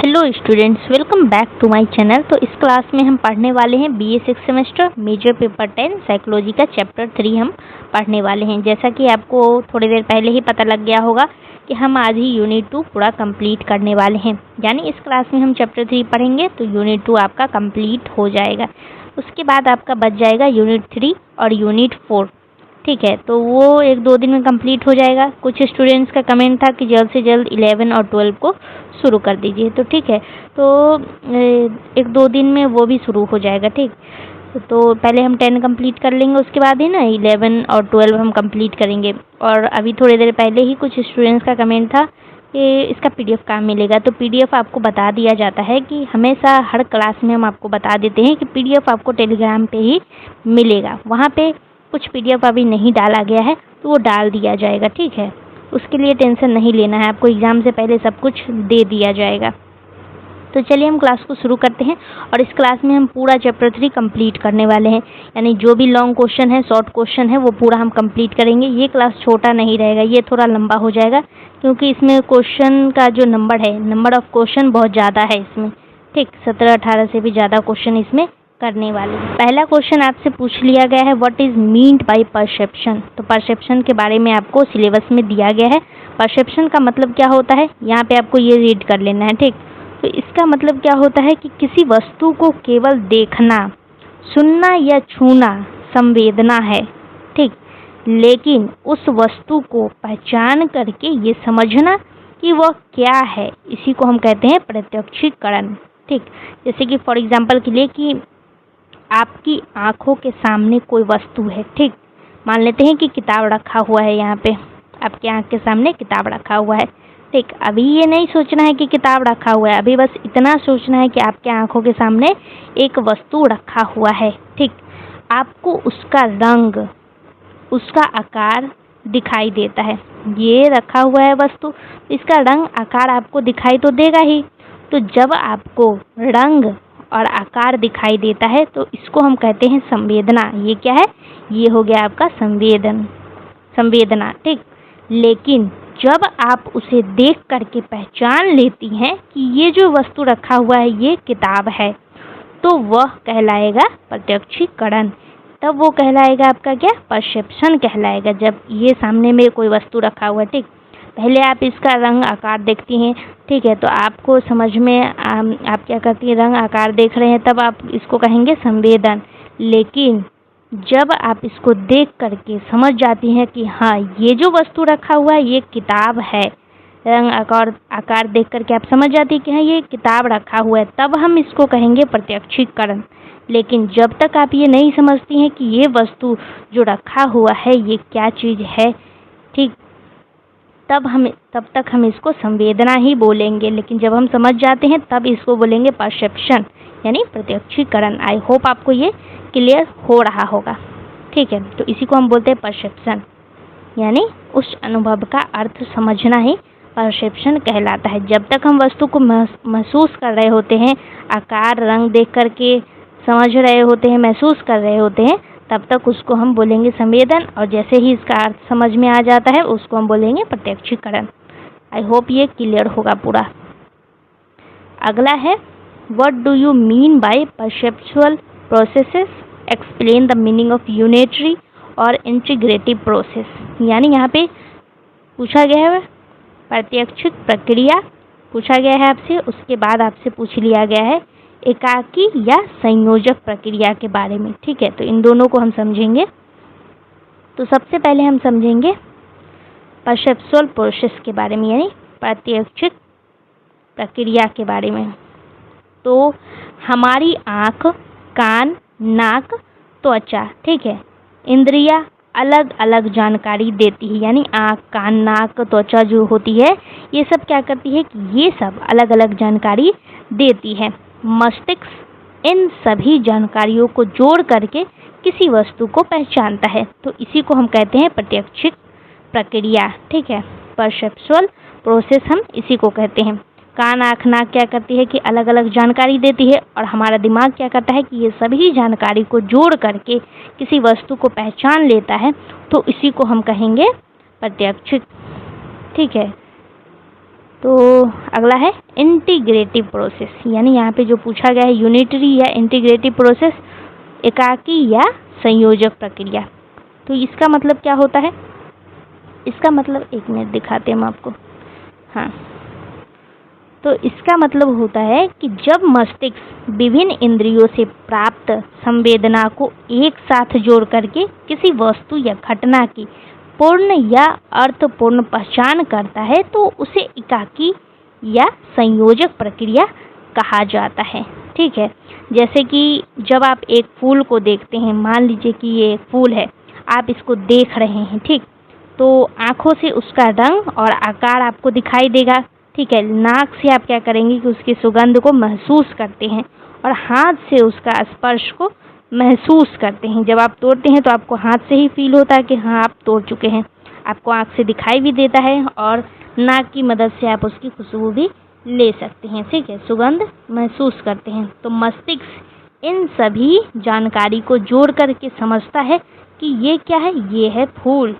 Hello students, welcome back to my channel. तो इस class में हम पढ़ने वाले हैं BA 6 semester major paper 10 psychology का चैप्टर 3 हम पढ़ने वाले हैं। जैसा कि आपको थोड़ी देर पहले ही पता लग गया होगा कि हम आज ही यूनिट 2 पूरा कंप्लीट करने वाले हैं। यानी इस क्लास में हम चैप्टर 3 पढ़ेंगे तो यूनिट 2 आपका कंप्लीट हो जाएगा। उसके बाद आपका बच जाएगा यूनिट 3 और यूनिट 4। ठीक है, तो वो 1-2 दिन में कंप्लीट हो जाएगा। कुछ स्टूडेंट्स का कमेंट था कि जल्द से जल्द 11 और 12 को शुरू कर दीजिए, तो ठीक है, तो 1-2 दिन में वो भी शुरू हो जाएगा। ठीक, तो पहले हम 10 कंप्लीट कर लेंगे, उसके बाद ही ना 11 और 12 हम कंप्लीट करेंगे। और अभी थोड़ी देर पहले ही कुछ स्टूडेंट्स का कमेंट था कि इसका पीडीएफ कहाँ मिलेगा। तो पीडीएफ आपको बता दिया जाता है कि हमेशा हर क्लास में हम आपको बता देते हैं कि पीडीएफ आपको टेलीग्राम पे ही मिलेगा। वहाँ पे कुछ पीडीएफ अभी नहीं डाला गया है तो वो डाल दिया जाएगा। ठीक है, उसके लिए टेंशन नहीं लेना है, आपको एग्ज़ाम से पहले सब कुछ दे दिया जाएगा। तो चलिए हम क्लास को शुरू करते हैं। और इस क्लास में हम पूरा चैप्टर 3 कंप्लीट करने वाले हैं। यानी जो भी लॉन्ग क्वेश्चन है, शॉर्ट क्वेश्चन है, वो पूरा हम कंप्लीट करेंगे। ये क्लास छोटा नहीं रहेगा, ये थोड़ा लंबा हो जाएगा क्योंकि इसमें क्वेश्चन का जो नंबर है, नंबर ऑफ क्वेश्चन बहुत ज़्यादा है इसमें। ठीक, 17-18 से भी ज़्यादा क्वेश्चन इसमें करने वाले हैं। पहला क्वेश्चन आपसे पूछ लिया गया है, what is meant by perception. तो परसेप्शन के बारे में आपको सिलेबस में दिया गया है। परसेप्शन का मतलब क्या होता है, यहाँ पे आपको ये रीड कर लेना है। ठीक, तो इसका मतलब क्या होता है कि किसी वस्तु को केवल देखना, सुनना या छूना संवेदना है। ठीक, लेकिन उस वस्तु को पहचान करके ये समझना कि वह क्या है, इसी को हम कहते हैं प्रत्यक्षीकरण। ठीक, जैसे कि फॉर एग्जाम्पल के लिए कि आपकी आंखों के सामने कोई वस्तु है। ठीक, मान लेते हैं कि किताब रखा हुआ है, यहाँ पे आपकी आंख के सामने किताब रखा हुआ है। ठीक, अभी ये नहीं सोचना है कि किताब रखा हुआ है, अभी बस इतना सोचना है कि आपके आंखों के सामने एक वस्तु रखा हुआ है। ठीक, आपको उसका रंग, उसका आकार दिखाई देता है। ये रखा हुआ है वस्तु, इसका रंग आकार आपको दिखाई तो देगा ही। तो जब आपको रंग और आकार दिखाई देता है तो इसको हम कहते हैं संवेदना। ये क्या है, ये हो गया आपका संवेदना। ठीक, लेकिन जब आप उसे देख करके पहचान लेती हैं कि ये जो वस्तु रखा हुआ है ये किताब है, तो वह कहलाएगा प्रत्यक्षीकरण। तब वो कहलाएगा आपका क्या, परसेप्शन कहलाएगा। जब ये सामने में कोई वस्तु रखा हुआ है, ठीक, पहले आप इसका रंग आकार देखती हैं। ठीक है, तो आपको समझ में आप क्या करती हैं, रंग आकार देख रहे हैं, तब आप इसको कहेंगे संवेदन। लेकिन जब आप इसको देख करके समझ जाती हैं कि हाँ ये जो वस्तु रखा हुआ है ये किताब है, रंग आकार देख करके आप समझ जाती हैं कि हाँ ये किताब रखा हुआ है, तब हम इसको कहेंगे प्रत्यक्षीकरण। लेकिन जब तक आप ये नहीं समझती हैं कि ये वस्तु जो रखा हुआ है ये क्या चीज़ है, ठीक, तब तक हम इसको संवेदना ही बोलेंगे। लेकिन जब हम समझ जाते हैं तब इसको बोलेंगे परसेप्शन, यानी प्रत्यक्षीकरण। आई होप आपको ये क्लियर हो रहा होगा। ठीक है, तो इसी को हम बोलते हैं परसेप्शन, यानी उस अनुभव का अर्थ समझना ही परसेप्शन कहलाता है। जब तक हम वस्तु को महसूस कर रहे होते हैं, आकार रंग देख करके समझ रहे होते हैं, महसूस कर रहे होते हैं, तब तक उसको हम बोलेंगे संवेदन। और जैसे ही इसका अर्थ समझ में आ जाता है उसको हम बोलेंगे प्रत्यक्षीकरण। आई होप ये क्लियर होगा पूरा। अगला है, what do you mean by perceptual processes, explain the meaning of unitary और इंटीग्रेटिव प्रोसेस। यानी यहाँ पे पूछा गया है प्रत्यक्षिक प्रक्रिया पूछा गया है आपसे, उसके बाद आपसे पूछ लिया गया है एकाकी या संयोजक प्रक्रिया के बारे में। ठीक है, तो इन दोनों को हम समझेंगे। तो सबसे पहले हम समझेंगे परसेप्चुअल प्रोसेस के बारे में, यानी प्रत्यक्षिक प्रक्रिया के बारे में। तो हमारी आँख, कान, नाक, त्वचा, ठीक है, इंद्रियां अलग अलग जानकारी देती है। यानी आँख, कान, नाक, त्वचा जो होती है ये सब क्या करती है कि ये सब अलग अलग जानकारी देती है। मस्तिष्क इन सभी जानकारियों को जोड़ करके किसी वस्तु को पहचानता है। तो इसी को हम कहते हैं प्रत्यक्षिक प्रक्रिया। ठीक है, परसेप्चुअल प्रोसेस हम इसी को कहते हैं। कान, आँख, नाक क्या करती है कि अलग अलग जानकारी देती है, और हमारा दिमाग क्या करता है कि ये सभी जानकारी को जोड़ करके किसी वस्तु को पहचान लेता है। तो इसी को हम कहेंगे प्रत्यक्षिक। ठीक है, तो अगला है इंटीग्रेटिव प्रोसेस, यानी यहाँ पे जो पूछा गया है यूनिटरी या इंटीग्रेटिव प्रोसेस, एकाकी या संयोजक प्रक्रिया। तो इसका मतलब क्या होता है? इसका मतलब, एक मिनट दिखाते हैं हम आपको। हाँ, तो इसका मतलब होता है कि जब मस्तिष्क विभिन्न इंद्रियों से प्राप्त संवेदना को एक साथ जोड़ करके किसी वस्तु या घटना की पूर्ण या अर्थपूर्ण पहचान करता है तो उसे एकाकी या संयोजक प्रक्रिया कहा जाता है। ठीक है, जैसे कि जब आप एक फूल को देखते हैं, मान लीजिए कि ये एक फूल है, आप इसको देख रहे हैं, ठीक, तो आँखों से उसका रंग और आकार आपको दिखाई देगा। ठीक है, नाक से आप क्या करेंगे कि उसकी सुगंध को महसूस करते हैं और हाथ से उसका स्पर्श को महसूस करते हैं। जब आप तोड़ते हैं तो आपको हाथ से ही फील होता है कि हाँ आप तोड़ चुके हैं, आपको आँख से दिखाई भी देता है और नाक की मदद से आप उसकी खुशबू भी ले सकते हैं। ठीक है, सुगंध महसूस करते हैं। तो मस्तिष्क इन सभी जानकारी को जोड़ करके समझता है कि ये क्या है, ये है फूल।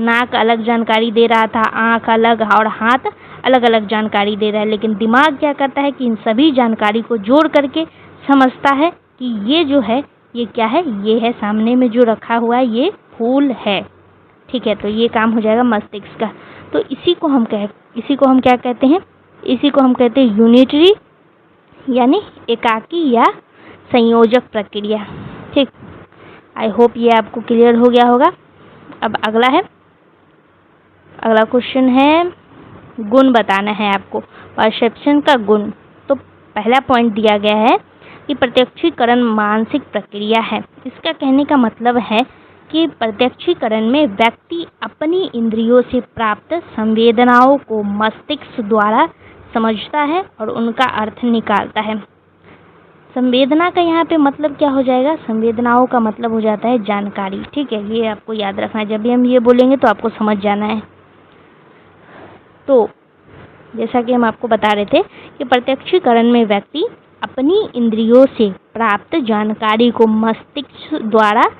नाक अलग जानकारी दे रहा था, आँख अलग और हाथ अलग अलग जानकारी दे रहा है, लेकिन दिमाग क्या करता है कि इन सभी जानकारी को जोड़ करके समझता है कि ये जो है ये क्या है, ये है सामने में जो रखा हुआ है, ये फूल है। ठीक है, तो ये काम हो जाएगा मस्तिष्क का। तो इसी को हम क्या कहते हैं? इसी को हम कहते हैं यूनिटरी यानी एकाकी या संयोजक प्रक्रिया। ठीक, आई होप ये आपको क्लियर हो गया होगा। अब अगला क्वेश्चन है, गुण बताना है आपको, परसेप्शन का गुण। तो पहला पॉइंट दिया गया है कि प्रत्यक्षीकरण मानसिक प्रक्रिया है। इसका कहने का मतलब है कि प्रत्यक्षीकरण में व्यक्ति अपनी इंद्रियों से प्राप्त संवेदनाओं को मस्तिष्क द्वारा समझता है और उनका अर्थ निकालता है। संवेदना का यहाँ पे मतलब क्या हो जाएगा? संवेदनाओं का मतलब हो जाता है जानकारी। ठीक है, ये आपको याद रखना है, जब भी हम ये बोलेंगे तो आपको समझ जाना है। तो जैसा कि हम आपको बता रहे थे कि प्रत्यक्षीकरण में व्यक्ति अपनी इंद्रियों से प्राप्त जानकारी को मस्तिष्क द्वारा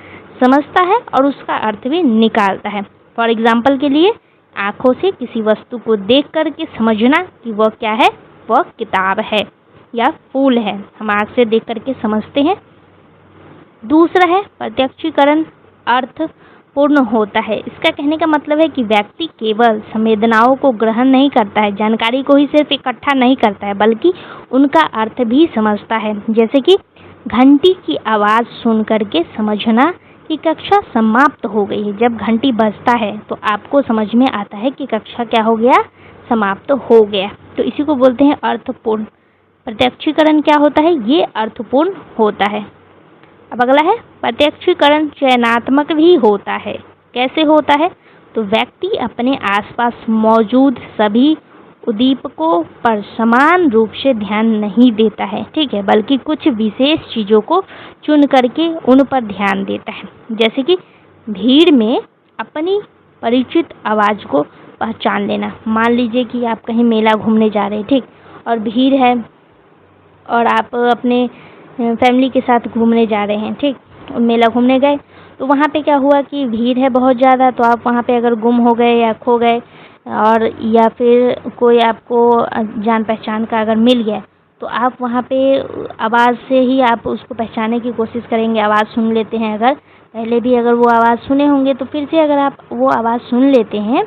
समझता है और उसका अर्थ भी निकालता है। फॉर एग्जाम्पल के लिए, आँखों से किसी वस्तु को देख करके समझना कि वह क्या है, वह किताब है या फूल है, हम आँख से देख करके समझते हैं। दूसरा है प्रत्यक्षीकरण अर्थपूर्ण होता है। इसका कहने का मतलब है कि व्यक्ति केवल संवेदनाओं को ग्रहण नहीं करता है, जानकारी को ही सिर्फ इकट्ठा नहीं करता है, बल्कि उनका अर्थ भी समझता है। जैसे कि घंटी की आवाज़ सुन करके समझना कि कक्षा समाप्त हो गई है। जब घंटी बजता है तो आपको समझ में आता है कि कक्षा क्या हो गया, समाप्त हो गया। तो इसी को बोलते हैं अर्थपूर्ण। प्रत्यक्षीकरण क्या होता है? ये अर्थपूर्ण होता है। अब अगला है, प्रत्यक्षीकरण चयनात्मक भी होता है। कैसे होता है? तो व्यक्ति अपने आसपास मौजूद सभी उद्दीपकों पर समान रूप से ध्यान नहीं देता है, ठीक है, बल्कि कुछ विशेष चीज़ों को चुन करके उन पर ध्यान देता है। जैसे कि भीड़ में अपनी परिचित आवाज़ को पहचान लेना। मान लीजिए कि आप कहीं मेला घूमने जा रहे हैं, ठीक, और भीड़ है और आप अपने फैमिली के साथ घूमने जा रहे हैं, ठीक, मेला घूमने गए, तो वहाँ पे क्या हुआ कि भीड़ है बहुत ज़्यादा, तो आप वहाँ पे अगर गुम हो गए या खो गए और या फिर कोई आपको जान पहचान का अगर मिल गया, तो आप वहाँ पे आवाज़ से ही आप उसको पहचानने की कोशिश करेंगे। आवाज़ सुन लेते हैं, अगर पहले भी अगर वो आवाज़ सुने होंगे तो फिर से अगर आप वो आवाज़ सुन लेते हैं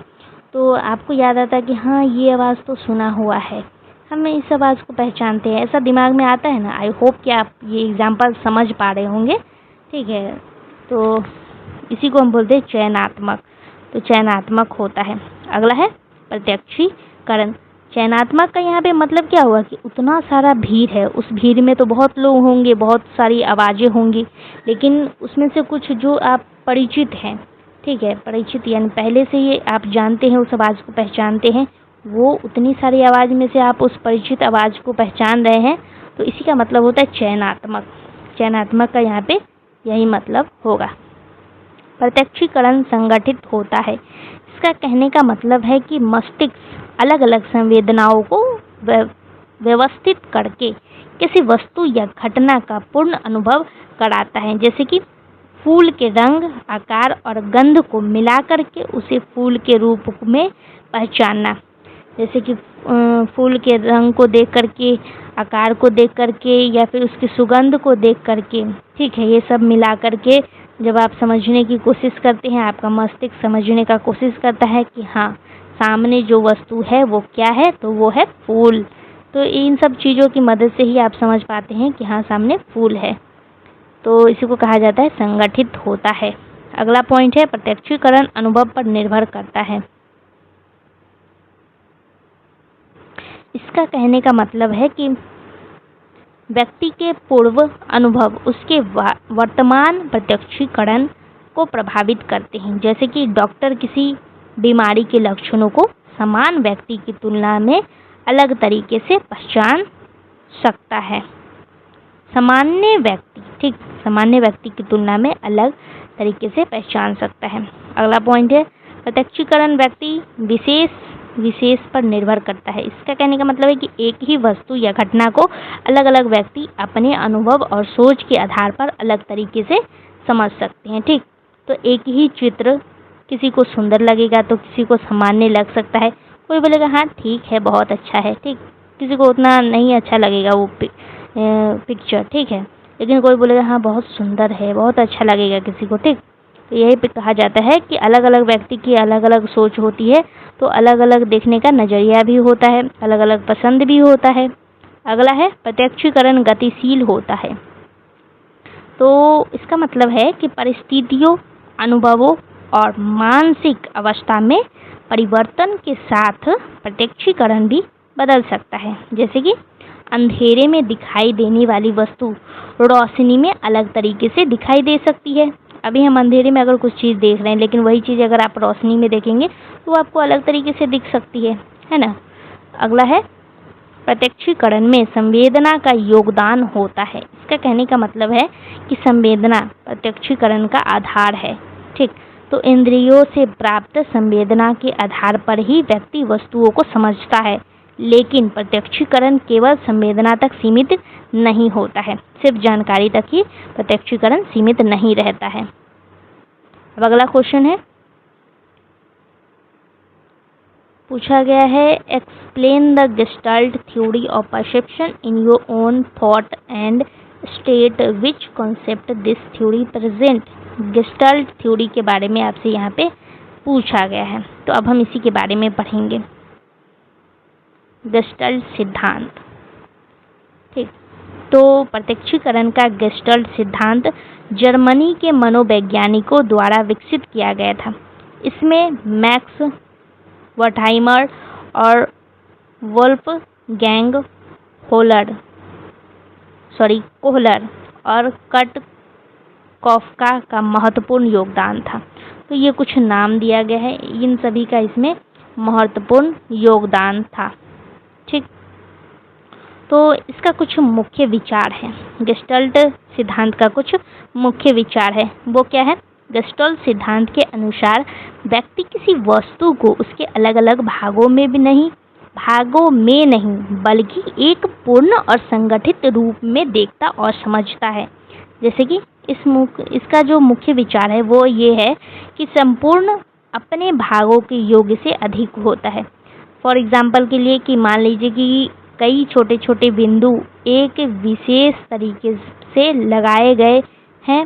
तो आपको याद आता है कि हाँ ये आवाज़ तो सुना हुआ है, हमें इस आवाज़ को पहचानते हैं, ऐसा दिमाग में आता है ना। आई होप कि आप ये एग्जाम्पल समझ पा रहे होंगे, ठीक है। तो इसी को हम बोलते हैं चयनात्मक। तो चयनात्मक होता है। अगला है प्रत्यक्षीकरण। चयनात्मक का यहाँ पे मतलब क्या हुआ कि उतना सारा भीड़ है, उस भीड़ में तो बहुत लोग होंगे, बहुत सारी आवाज़ें होंगी, लेकिन उसमें से कुछ जो आप परिचित हैं, ठीक है, परिचित यानी पहले से ही आप जानते हैं, उस आवाज़ को पहचानते हैं, वो उतनी सारी आवाज़ में से आप उस परिचित आवाज़ को पहचान रहे हैं, तो इसी का मतलब होता है चयनात्मक। चयनात्मक का यहाँ पे यही मतलब होगा। प्रत्यक्षीकरण संगठित होता है। इसका कहने का मतलब है कि मस्तिष्क अलग अलग संवेदनाओं को व्यवस्थित करके किसी वस्तु या घटना का पूर्ण अनुभव कराता है। जैसे कि फूल के रंग, आकार और गंध को मिला करके उसे फूल के रूप में पहचानना। जैसे कि फूल के रंग को देख करके, आकार को देख करके, या फिर उसकी सुगंध को देख करके। ठीक है, ये सब मिला करके जब आप समझने की कोशिश करते हैं, आपका मस्तिष्क समझने का कोशिश करता है कि हाँ, सामने जो वस्तु है वो क्या है, तो वो है फूल। तो इन सब चीज़ों की मदद से ही आप समझ पाते हैं कि हाँ, सामने फूल है। तो इसी को कहा जाता है संगठित होता है। अगला पॉइंट है प्रत्यक्षीकरण अनुभव पर निर्भर करता है। इसका कहने का मतलब है कि व्यक्ति के पूर्व अनुभव उसके वर्तमान प्रत्यक्षीकरण को प्रभावित करते हैं। जैसे कि डॉक्टर किसी बीमारी के लक्षणों को समान व्यक्ति की तुलना में अलग तरीके से पहचान सकता है। सामान्य व्यक्ति की तुलना में अलग तरीके से पहचान सकता है। अगला पॉइंट है प्रत्यक्षीकरण व्यक्ति विशेष पर निर्भर करता है। इसका कहने का मतलब है कि एक ही वस्तु या घटना को अलग अलग व्यक्ति अपने अनुभव और सोच के आधार पर अलग तरीके से समझ सकते हैं। ठीक, तो एक ही चित्र किसी को सुंदर लगेगा तो किसी को सामान्य लग सकता है। कोई बोलेगा हाँ ठीक है, बहुत अच्छा है। ठीक, किसी को उतना नहीं अच्छा लगेगा वो पिक्चर। ठीक है, लेकिन कोई बोलेगा हाँ बहुत सुंदर है, बहुत अच्छा लगेगा किसी को। ठीक, तो यही पे कहा जाता है कि अलग अलग व्यक्ति की अलग अलग सोच होती है, तो अलग अलग देखने का नज़रिया भी होता है, अलग अलग पसंद भी होता है। अगला है प्रत्यक्षीकरण गतिशील होता है। तो इसका मतलब है कि परिस्थितियों, अनुभवों और मानसिक अवस्था में परिवर्तन के साथ प्रत्यक्षीकरण भी बदल सकता है। जैसे कि अंधेरे में दिखाई देने वाली वस्तु रोशनी में अलग तरीके से दिखाई दे सकती है। अभी हम अंधेरे में अगर कुछ चीज़ देख रहे हैं, लेकिन वही चीज़ अगर आप रोशनी में देखेंगे तो आपको अलग तरीके से दिख सकती है ना। अगला है प्रत्यक्षीकरण में संवेदना का योगदान होता है। इसका कहने का मतलब है कि संवेदना प्रत्यक्षीकरण का आधार है। ठीक, तो इंद्रियों से प्राप्त संवेदना के आधार पर ही व्यक्ति वस्तुओं को समझता है, लेकिन प्रत्यक्षीकरण केवल संवेदना तक सीमित नहीं होता है, सिर्फ जानकारी तक ही प्रत्यक्षीकरण सीमित नहीं रहता है। अब अगला क्वेश्चन है, पूछा गया है explain the gestalt theory of perception in your own thought and state which concept this theory present. Gestalt theory के बारे में आपसे यहाँ पे पूछा गया है, तो अब हम इसी के बारे में पढ़ेंगे। गेस्टाल्ट सिद्धांत। ठीक, तो प्रत्यक्षीकरण का गेस्टाल्ट सिद्धांत जर्मनी के मनोवैज्ञानिकों द्वारा विकसित किया गया था। इसमें मैक्स वर्थहाइमर और वोल्फगैंग कोहलर और कर्ट कॉफका का महत्वपूर्ण योगदान था। तो ये कुछ नाम दिया गया है, इन सभी का इसमें महत्वपूर्ण योगदान था। ठीक, तो इसका कुछ मुख्य विचार है। गेस्टाल्ट सिद्धांत का कुछ मुख्य विचार है, वो क्या है? गेस्टाल्ट सिद्धांत के अनुसार व्यक्ति किसी वस्तु को उसके अलग अलग भागों में नहीं बल्कि एक पूर्ण और संगठित रूप में देखता और समझता है। जैसे कि इसका जो मुख्य विचार है वो ये है कि संपूर्ण अपने भागों के योग से अधिक होता है। फॉर एग्जाम्पल के लिए कि मान लीजिए कि कई छोटे छोटे बिंदु एक विशेष तरीके से लगाए गए हैं,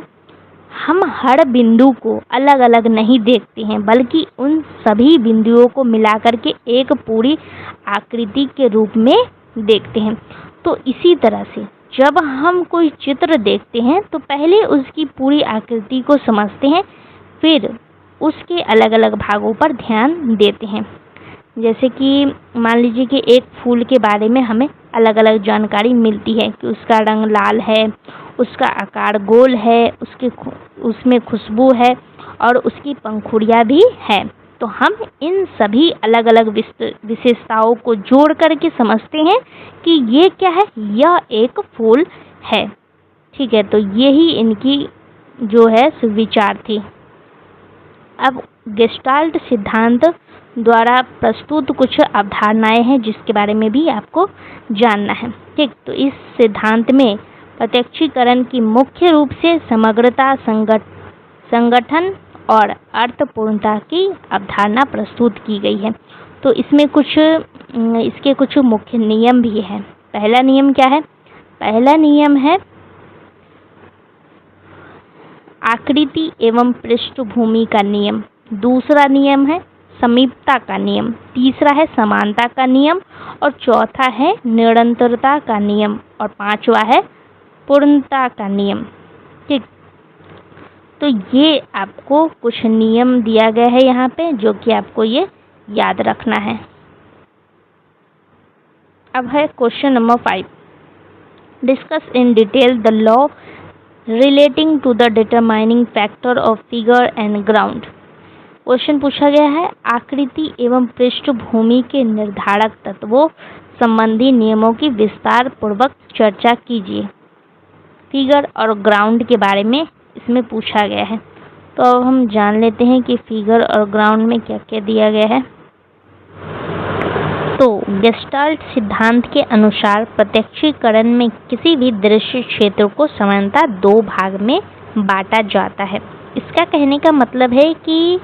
हम हर बिंदु को अलग अलग नहीं देखते हैं बल्कि उन सभी बिंदुओं को मिलाकर के एक पूरी आकृति के रूप में देखते हैं। तो इसी तरह से जब हम कोई चित्र देखते हैं तो पहले उसकी पूरी आकृति को समझते हैं, फिर उसके अलग अलग भागों पर ध्यान देते हैं। जैसे कि मान लीजिए कि एक फूल के बारे में हमें अलग अलग जानकारी मिलती है कि उसका रंग लाल है, उसका आकार गोल है, उसमें खुशबू है और उसकी पंखुड़ियाँ भी है। तो हम इन सभी अलग अलग विशेषताओं को जोड़ करके समझते हैं कि ये क्या है, यह एक फूल है। ठीक है, तो यही इनकी जो है सुविचार थी। अब गेस्टाल्ट सिद्धांत द्वारा प्रस्तुत कुछ अवधारणाएं हैं जिसके बारे में भी आपको जानना है। ठीक, तो इस सिद्धांत में प्रत्यक्षीकरण की मुख्य रूप से समग्रता, संगठन और अर्थपूर्णता की अवधारणा प्रस्तुत की गई है। तो इसमें कुछ इसके कुछ मुख्य नियम भी हैं। पहला नियम क्या है? पहला नियम है आकृति एवं पृष्ठभूमि का नियम। दूसरा नियम है समीपता का नियम। तीसरा है समानता का नियम और चौथा है निरंतरता का नियम और पांचवा है पूर्णता का नियम। ठीक, तो ये आपको कुछ नियम दिया गया है यहाँ पे, जो कि आपको ये याद रखना है। अब है question number 5। Discuss in detail the law relating to the determining factor of figure and ground. Question पूछा गया है आकृति एवं पृष्ठभूमि के निर्धारक तत्वों संबंधी नियमों की विस्तार पूर्वक चर्चा कीजिए। फिगर और ग्राउंड के बारे में इसमें पूछा गया है। तो अब हम जान लेते हैं कि फिगर और ग्राउंड में क्या क्या दिया गया है। तो गेस्टाल्ट सिद्धांत के अनुसार प्रत्यक्षीकरण में किसी भी दृश्य क्षेत्र को सामान्यतः दो भाग में बांटा जाता है। इसका कहने का मतलब है कि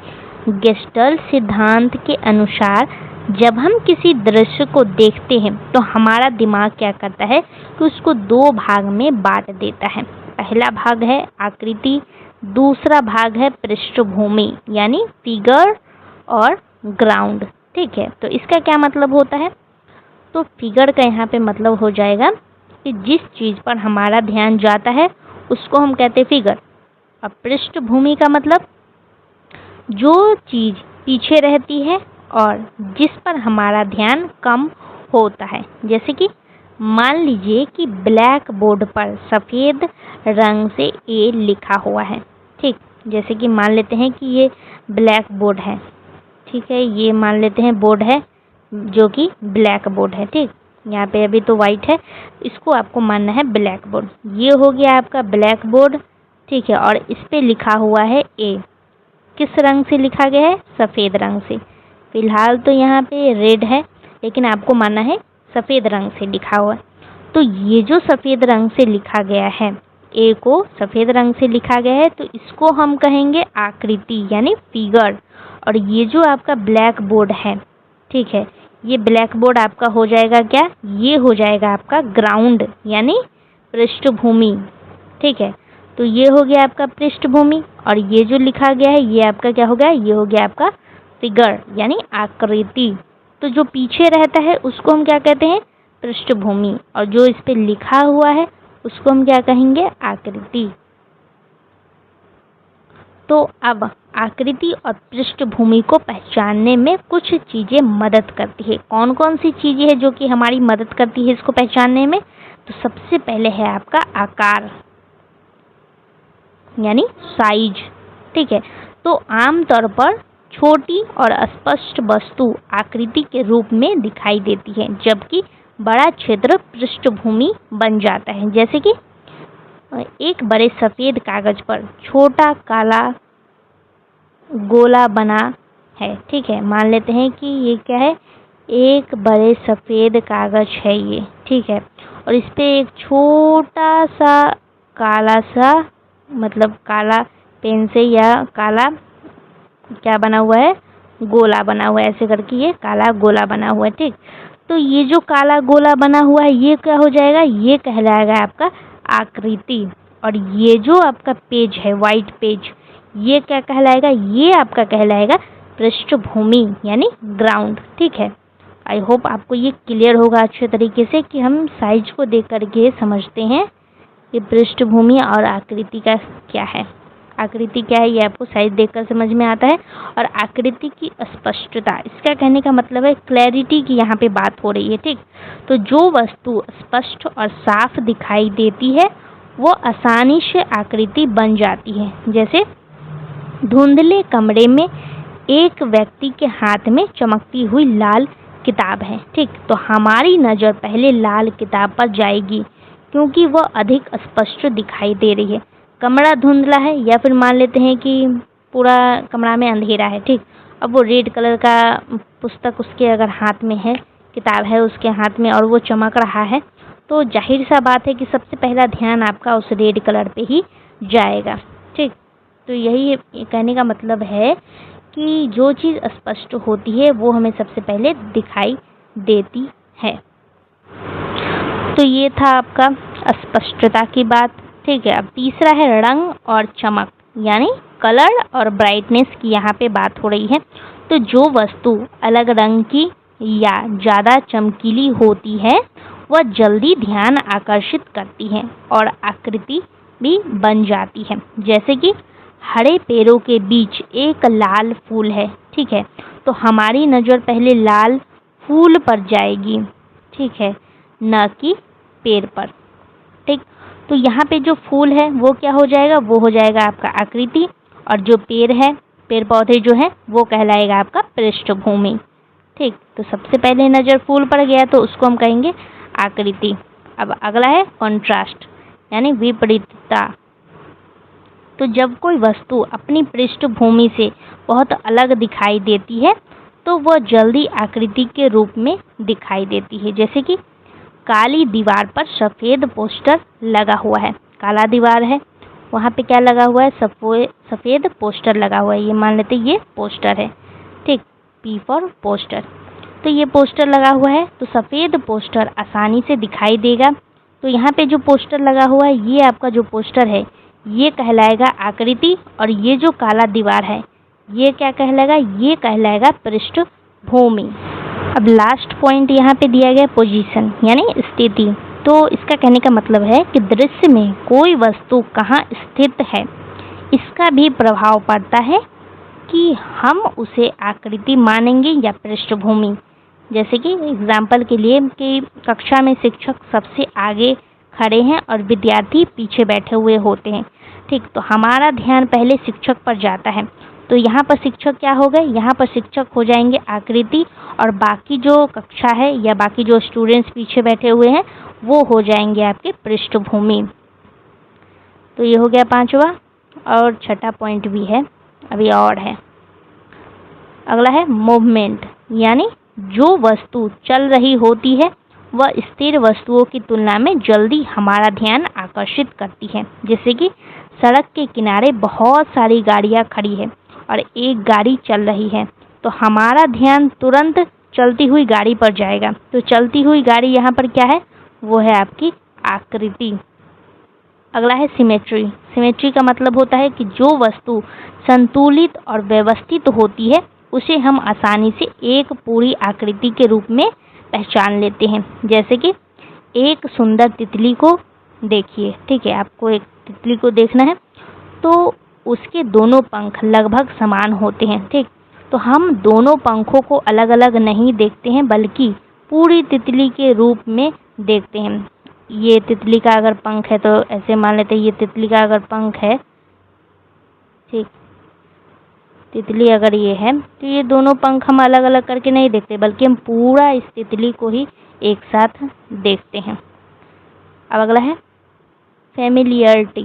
गेस्टाल्ट सिद्धांत के अनुसार जब हम किसी दृश्य को देखते हैं तो हमारा दिमाग क्या करता है कि उसको दो भाग में बांट देता है। पहला भाग है आकृति, दूसरा भाग है पृष्ठभूमि यानी फिगर और ग्राउंड। ठीक है, तो इसका क्या मतलब होता है? तो फिगर का यहाँ पे मतलब हो जाएगा कि जिस चीज़ पर हमारा ध्यान जाता है उसको हम कहते हैं फिगर। और पृष्ठभूमि का मतलब जो चीज़ पीछे रहती है और जिस पर हमारा ध्यान कम होता है। जैसे कि मान लीजिए कि ब्लैक बोर्ड पर सफ़ेद रंग से ए लिखा हुआ है। ठीक, जैसे कि मान लेते हैं कि ये ब्लैक बोर्ड है। ठीक है, ये मान लेते हैं बोर्ड है जो कि ब्लैक बोर्ड है। ठीक, यहाँ पे अभी तो वाइट है, इसको आपको मानना है ब्लैक बोर्ड। ये हो गया आपका ब्लैक बोर्ड। ठीक है, और इस पे लिखा हुआ है ए। किस रंग से लिखा गया है? सफ़ेद रंग से। फिलहाल तो यहाँ पे रेड है, लेकिन आपको मानना है सफ़ेद रंग से लिखा हुआ है। तो ये जो सफ़ेद रंग से लिखा गया है, ए को सफ़ेद रंग से लिखा गया है, तो इसको हम कहेंगे आकृति यानी फिगर। और ये जो आपका ब्लैक बोर्ड है, ठीक है, ये ब्लैक बोर्ड आपका हो जाएगा क्या? ये हो जाएगा आपका ग्राउंड यानी पृष्ठभूमि। ठीक है, तो ये हो गया आपका पृष्ठभूमि और ये जो लिखा गया है ये आपका क्या हो गया? ये हो गया आपका फिगर यानी आकृति। तो जो पीछे रहता है उसको हम क्या कहते हैं? पृष्ठभूमि। और जो इस पे लिखा हुआ है उसको हम क्या कहेंगे? आकृति। तो अब आकृति और पृष्ठभूमि को पहचानने में कुछ चीज़ें मदद करती है। कौन कौन सी चीज़ें हैं जो कि हमारी मदद करती है इसको पहचानने में? तो सबसे पहले है आपका आकार यानी साइज। ठीक है, तो आमतौर पर छोटी और अस्पष्ट वस्तु आकृति के रूप में दिखाई देती है, जबकि बड़ा क्षेत्र पृष्ठभूमि बन जाता है। जैसे कि एक बड़े सफ़ेद कागज पर छोटा काला गोला बना है। ठीक है, मान लेते हैं कि ये क्या है? एक बड़े सफ़ेद कागज है ये। ठीक है, और इस पे एक छोटा सा काला सा मतलब काला पेन से या काला क्या बना हुआ है? गोला बना हुआ है। ऐसे करके ये काला गोला बना हुआ है। ठीक, तो ये जो काला गोला बना हुआ है ये क्या हो जाएगा? ये कहलाएगा आपका आकृति। और ये जो आपका पेज है वाइट पेज, ये क्या कहलाएगा? ये आपका कहलाएगा पृष्ठभूमि यानी ग्राउंड। ठीक है, आई होप आपको ये क्लियर होगा अच्छे तरीके से कि हम साइज को देख करके समझते हैं कि पृष्ठभूमि और आकृति का क्या है। आकृति क्या है ये आपको साइज देखकर समझ में आता है। और आकृति की स्पष्टता, इसका कहने का मतलब है क्लैरिटी की यहाँ पे बात हो रही है। ठीक, तो जो वस्तु स्पष्ट और साफ दिखाई देती है वो आसानी से आकृति बन जाती है। जैसे धुंधले कमरे में एक व्यक्ति के हाथ में चमकती हुई लाल किताब है। ठीक, तो हमारी नज़र पहले लाल किताब पर जाएगी क्योंकि वह अधिक स्पष्ट दिखाई दे रही है। कमरा धुंधला है या फिर मान लेते हैं कि पूरा कमरा में अंधेरा है। ठीक, अब वो रेड कलर का पुस्तक उसके अगर हाथ में है, किताब है उसके हाथ में और वो चमक रहा है, तो जाहिर सा बात है कि सबसे पहला ध्यान आपका उस रेड कलर पे ही जाएगा। ठीक, तो यही कहने का मतलब है कि जो चीज़ स्पष्ट होती है वो हमें सबसे पहले दिखाई देती है। तो ये था आपका स्पष्टता की बात। ठीक है, अब तीसरा है रंग और चमक, यानी कलर और ब्राइटनेस की यहाँ पे बात हो रही है। तो जो वस्तु अलग रंग की या ज़्यादा चमकीली होती है वह जल्दी ध्यान आकर्षित करती है और आकृति भी बन जाती है। जैसे कि हरे पेड़ों के बीच एक लाल फूल है, ठीक है, तो हमारी नज़र पहले लाल फूल पर जाएगी, ठीक है, न कि पेड़ पर। ठीक, तो यहाँ पे जो फूल है वो क्या हो जाएगा, वो हो जाएगा आपका आकृति, और जो पेड़ है, पेड़ पौधे जो है वो कहलाएगा आपका पृष्ठभूमि। ठीक, तो सबसे पहले नज़र फूल पर गया तो उसको हम कहेंगे आकृति। अब अगला है कॉन्ट्रास्ट, यानी विपरीतता। तो जब कोई वस्तु अपनी पृष्ठभूमि से बहुत अलग दिखाई देती है तो वह जल्दी आकृति के रूप में दिखाई देती है। जैसे कि काली दीवार पर सफ़ेद पोस्टर लगा हुआ है, काला दीवार है, वहाँ पे क्या लगा हुआ है, सफ़ेद पोस्टर लगा हुआ है। ये मान लेते ये पोस्टर है। ठीक, P फॉर पोस्टर। तो ये पोस्टर लगा हुआ है तो सफ़ेद पोस्टर आसानी से दिखाई देगा। तो यहाँ पे जो पोस्टर लगा हुआ है, ये आपका जो पोस्टर है ये कहलाएगा आकृति, और ये जो काला दीवार है ये क्या कहलाएगा, ये कहलाएगा पृष्ठभूमि। अब लास्ट पॉइंट यहाँ पे दिया गया पोजीशन, यानी स्थिति। तो इसका कहने का मतलब है कि दृश्य में कोई वस्तु कहाँ स्थित है इसका भी प्रभाव पड़ता है कि हम उसे आकृति मानेंगे या पृष्ठभूमि। जैसे कि एग्जाम्पल के लिए कि कक्षा में शिक्षक सबसे आगे खड़े हैं और विद्यार्थी पीछे बैठे हुए होते हैं। ठीक, तो हमारा ध्यान पहले शिक्षक पर जाता है, तो यहाँ पर शिक्षक क्या हो गए, यहाँ पर शिक्षक हो जाएंगे आकृति, और बाकी जो कक्षा है या बाकी जो स्टूडेंट्स पीछे बैठे हुए हैं वो हो जाएंगे आपके पृष्ठभूमि। तो ये हो गया पांचवा, और छठा पॉइंट भी है, अभी और है। अगला है मूवमेंट, यानी जो वस्तु चल रही होती है वह स्थिर वस्तुओं की तुलना में जल्दी हमारा ध्यान आकर्षित करती है। जैसे कि सड़क के किनारे बहुत सारी गाड़ियाँ खड़ी है और एक गाड़ी चल रही है, तो हमारा ध्यान तुरंत चलती हुई गाड़ी पर जाएगा। तो चलती हुई गाड़ी यहाँ पर क्या है, वो है आपकी आकृति। अगला है सिमेट्री। सिमेट्री का मतलब होता है कि जो वस्तु संतुलित और व्यवस्थित होती है उसे हम आसानी से एक पूरी आकृति के रूप में पहचान लेते हैं। जैसे कि एक सुंदर तितली को देखिए, ठीक है, आपको एक तितली को देखना है तो उसके दोनों पंख लगभग समान होते हैं। ठीक, तो हम दोनों पंखों को अलग अलग नहीं देखते हैं बल्कि पूरी तितली के रूप में देखते हैं। ये तितली का अगर पंख है तो ऐसे मान लेते हैं, ये तितली का अगर पंख है, ठीक, तितली अगर ये है तो ये दोनों पंख हम अलग अलग करके नहीं देखते बल्कि हम पूरा इस तितली को ही एक साथ देखते हैं। अब अगला है फैमिलियरिटी।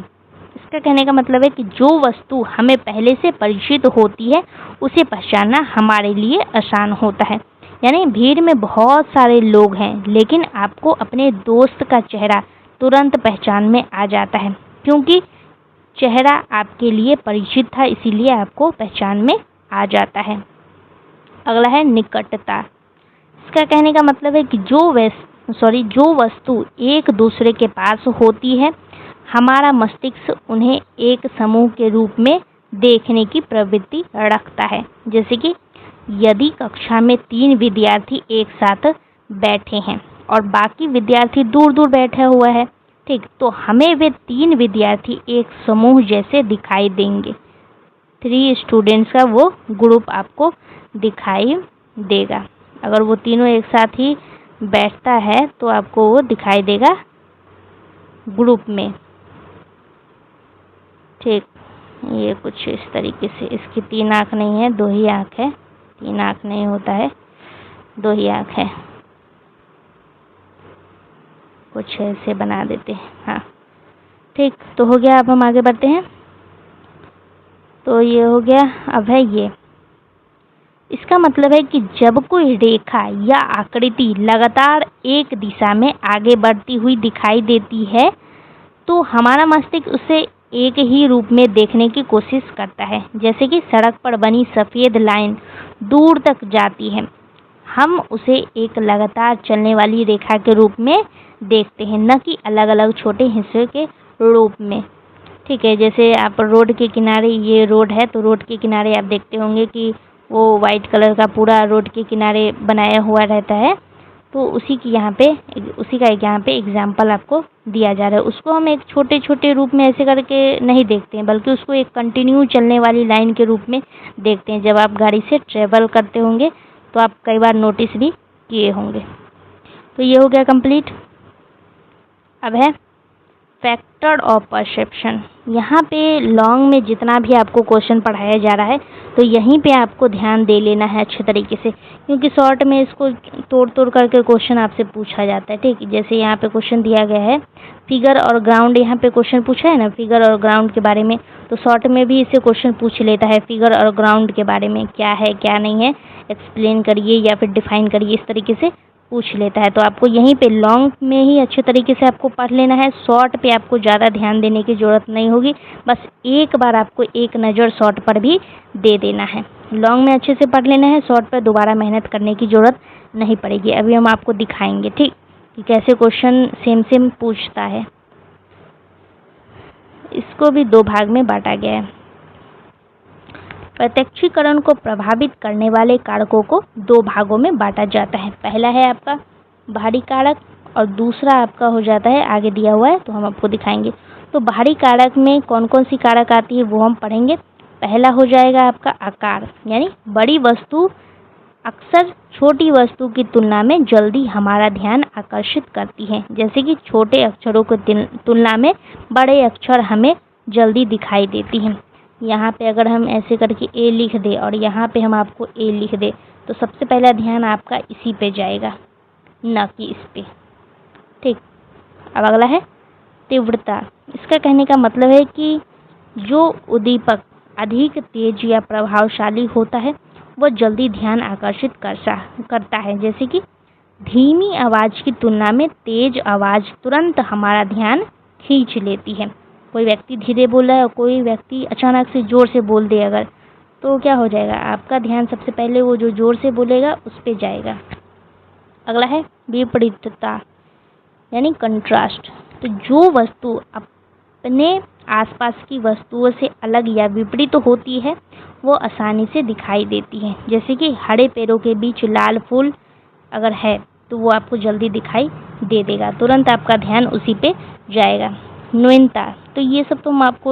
इसका कहने का मतलब है कि जो वस्तु हमें पहले से परिचित होती है उसे पहचानना हमारे लिए आसान होता है। यानी भीड़ में बहुत सारे लोग हैं लेकिन आपको अपने दोस्त का चेहरा तुरंत पहचान में आ जाता है, क्योंकि चेहरा आपके लिए परिचित था, इसीलिए आपको पहचान में आ जाता है। अगला है निकटता। इसका कहने का मतलब है कि जो वस्तु एक दूसरे के पास होती है हमारा मस्तिष्क उन्हें एक समूह के रूप में देखने की प्रवृत्ति रखता है। जैसे कि यदि कक्षा में 3 विद्यार्थी एक साथ बैठे हैं और बाकी विद्यार्थी दूर दूर बैठे हुए हैं, ठीक, तो हमें वे 3 विद्यार्थी एक समूह जैसे दिखाई देंगे। 3 स्टूडेंट्स का वो ग्रुप आपको दिखाई देगा। अगर वो तीनों एक साथ ही बैठता है तो आपको वो दिखाई देगा ग्रुप में। ठीक, ये कुछ इस तरीके से, इसकी 3 आँख नहीं है, 2 ही आँख है, 3 आँख नहीं होता है, 2 ही आँख है, कुछ ऐसे बना देते हैं। हाँ, ठीक, तो हो गया। अब हम आगे बढ़ते हैं। तो ये हो गया। अब है ये, इसका मतलब है कि जब कोई रेखा या आकृति लगातार एक दिशा में आगे बढ़ती हुई दिखाई देती है तो हमारा मस्तिष्क उसे एक ही रूप में देखने की कोशिश करता है। जैसे कि सड़क पर बनी सफ़ेद लाइन दूर तक जाती है, हम उसे एक लगातार चलने वाली रेखा के रूप में देखते हैं, न कि अलग अलग छोटे हिस्से के रूप में। ठीक है, जैसे आप रोड के किनारे, ये रोड है तो रोड के किनारे आप देखते होंगे कि वो वाइट कलर का पूरा रोड के किनारे बनाया हुआ रहता है, तो उसी का एक यहाँ पे एग्जाम्पल आपको दिया जा रहा है। उसको हम एक छोटे छोटे रूप में ऐसे करके नहीं देखते हैं, बल्कि उसको एक कंटिन्यू चलने वाली लाइन के रूप में देखते हैं। जब आप गाड़ी से ट्रेवल करते होंगे तो आप कई बार नोटिस भी किए होंगे। तो ये हो गया कंप्लीट। अब है फैक्टर ऑफ परसेप्शन। यहाँ पे लॉन्ग में जितना भी आपको क्वेश्चन पढ़ाया जा रहा है तो यहीं पे आपको ध्यान दे लेना है अच्छे तरीके से, क्योंकि शॉर्ट में इसको तोड़ तोड़ करके क्वेश्चन आपसे पूछा जाता है। ठीक, जैसे यहाँ पे क्वेश्चन दिया गया है फिगर और ग्राउंड, यहाँ पे क्वेश्चन पूछा है ना फिगर और ग्राउंड के बारे में, तो शॉर्ट में भी इसे क्वेश्चन पूछ लेता है फिगर और ग्राउंड के बारे में, क्या है क्या नहीं है, एक्सप्लेन करिए या फिर डिफाइन करिए, इस तरीके से पूछ लेता है। तो आपको यहीं पे लॉन्ग में ही अच्छे तरीके से आपको पढ़ लेना है। शॉर्ट पे आपको ज़्यादा ध्यान देने की ज़रूरत नहीं होगी, बस एक बार आपको एक नज़र शॉर्ट पर भी दे देना है। लॉन्ग में अच्छे से पढ़ लेना है, शॉर्ट पर दोबारा मेहनत करने की ज़रूरत नहीं पड़ेगी। अभी हम आपको दिखाएंगे ठीक कि कैसे क्वेश्चन सेम पूछता है। इसको भी दो भाग में बांटा गया है। प्रत्यक्षीकरण को प्रभावित करने वाले कारकों को दो भागों में बांटा जाता है। पहला है आपका बाहरी कारक और दूसरा आपका हो जाता है, आगे दिया हुआ है तो हम आपको दिखाएंगे। तो बाहरी कारक में कौन कौन सी कारक आती है वो हम पढ़ेंगे। पहला हो जाएगा आपका आकार, यानी बड़ी वस्तु अक्सर छोटी वस्तु की तुलना में जल्दी हमारा ध्यान आकर्षित करती है। जैसे कि छोटे अक्षरों की तुलना में बड़े अक्षर हमें जल्दी दिखाई देती हैं। यहाँ पे अगर हम ऐसे करके ए लिख दे और यहाँ पे हम आपको ए लिख दे तो सबसे पहला ध्यान आपका इसी पे जाएगा, न कि इस पे। ठीक, अब अगला है तीव्रता। इसका कहने का मतलब है कि जो उद्दीपक अधिक तेज या प्रभावशाली होता है वह जल्दी ध्यान आकर्षित करता है। जैसे कि धीमी आवाज़ की तुलना में तेज आवाज़ तुरंत हमारा ध्यान खींच लेती है। कोई व्यक्ति धीरे बोल रहा है और कोई व्यक्ति अचानक से ज़ोर से बोल दे अगर, तो क्या हो जाएगा, आपका ध्यान सबसे पहले वो जो ज़ोर से बोलेगा उस पे जाएगा। अगला है विपरीतता, यानी कंट्रास्ट। तो जो वस्तु अपने आसपास की वस्तुओं से अलग या विपरीत होती है वो आसानी से दिखाई देती है। जैसे कि हरे पेड़ों के बीच लाल फूल अगर है तो वो आपको जल्दी दिखाई दे देगा, तुरंत आपका ध्यान उसी पे जाएगा। नवीनता, तो ये सब तो हम आपको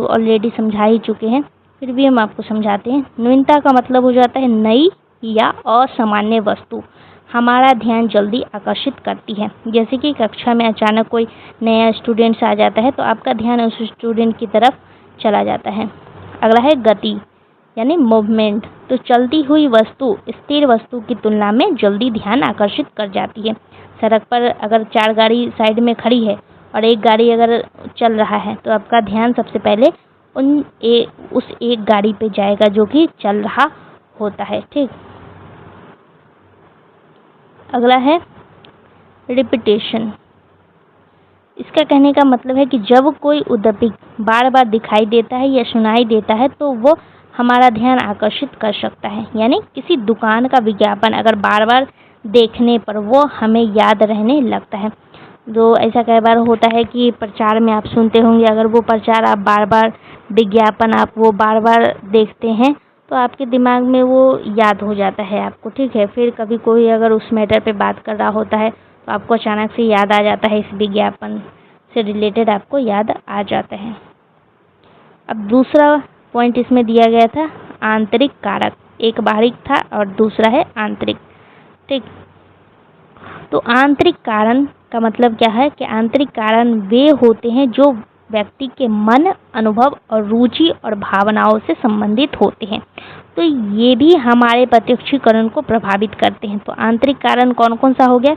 ऑलरेडी समझा ही चुके हैं, फिर भी हम आपको समझाते हैं। नवीनता का मतलब हो जाता है नई या असामान्य वस्तु हमारा ध्यान जल्दी आकर्षित करती है। जैसे कि कक्षा में अचानक कोई नया स्टूडेंट्स आ जाता है तो आपका ध्यान उस स्टूडेंट की तरफ चला जाता है। अगला है गति, यानी मूवमेंट। तो चलती हुई वस्तु स्थिर वस्तु की तुलना में जल्दी ध्यान आकर्षित कर जाती है। सड़क पर अगर 4 गाड़ी साइड में खड़ी है और एक गाड़ी अगर चल रहा है तो आपका ध्यान सबसे पहले उस एक गाड़ी पे जाएगा जो कि चल रहा होता है। ठीक, अगला है रिपीटेशन। इसका कहने का मतलब है कि जब कोई उद्दीपक बार बार दिखाई देता है या सुनाई देता है तो वो हमारा ध्यान आकर्षित कर सकता है। यानी किसी दुकान का विज्ञापन अगर बार बार देखने पर वो हमें याद रहने लगता है। तो ऐसा कई बार होता है कि प्रचार में आप सुनते होंगे, अगर वो प्रचार आप बार बार विज्ञापन आप वो बार बार देखते हैं तो आपके दिमाग में वो याद हो जाता है आपको। ठीक है, फिर कभी कोई अगर उस मैटर पे बात कर रहा होता है तो आपको अचानक से याद आ जाता है, इस विज्ञापन से रिलेटेड आपको याद आ जाता है। अब दूसरा पॉइंट इसमें दिया गया था आंतरिक कारक, एक बाहरी था और दूसरा है आंतरिक। ठीक, तो आंतरिक कारण का मतलब क्या है कि आंतरिक कारण वे होते हैं जो व्यक्ति के मन, अनुभव और रुचि और भावनाओं से संबंधित होते हैं। तो ये भी हमारे प्रत्यक्षीकरण को प्रभावित करते हैं। तो आंतरिक कारण कौन कौन सा हो गया,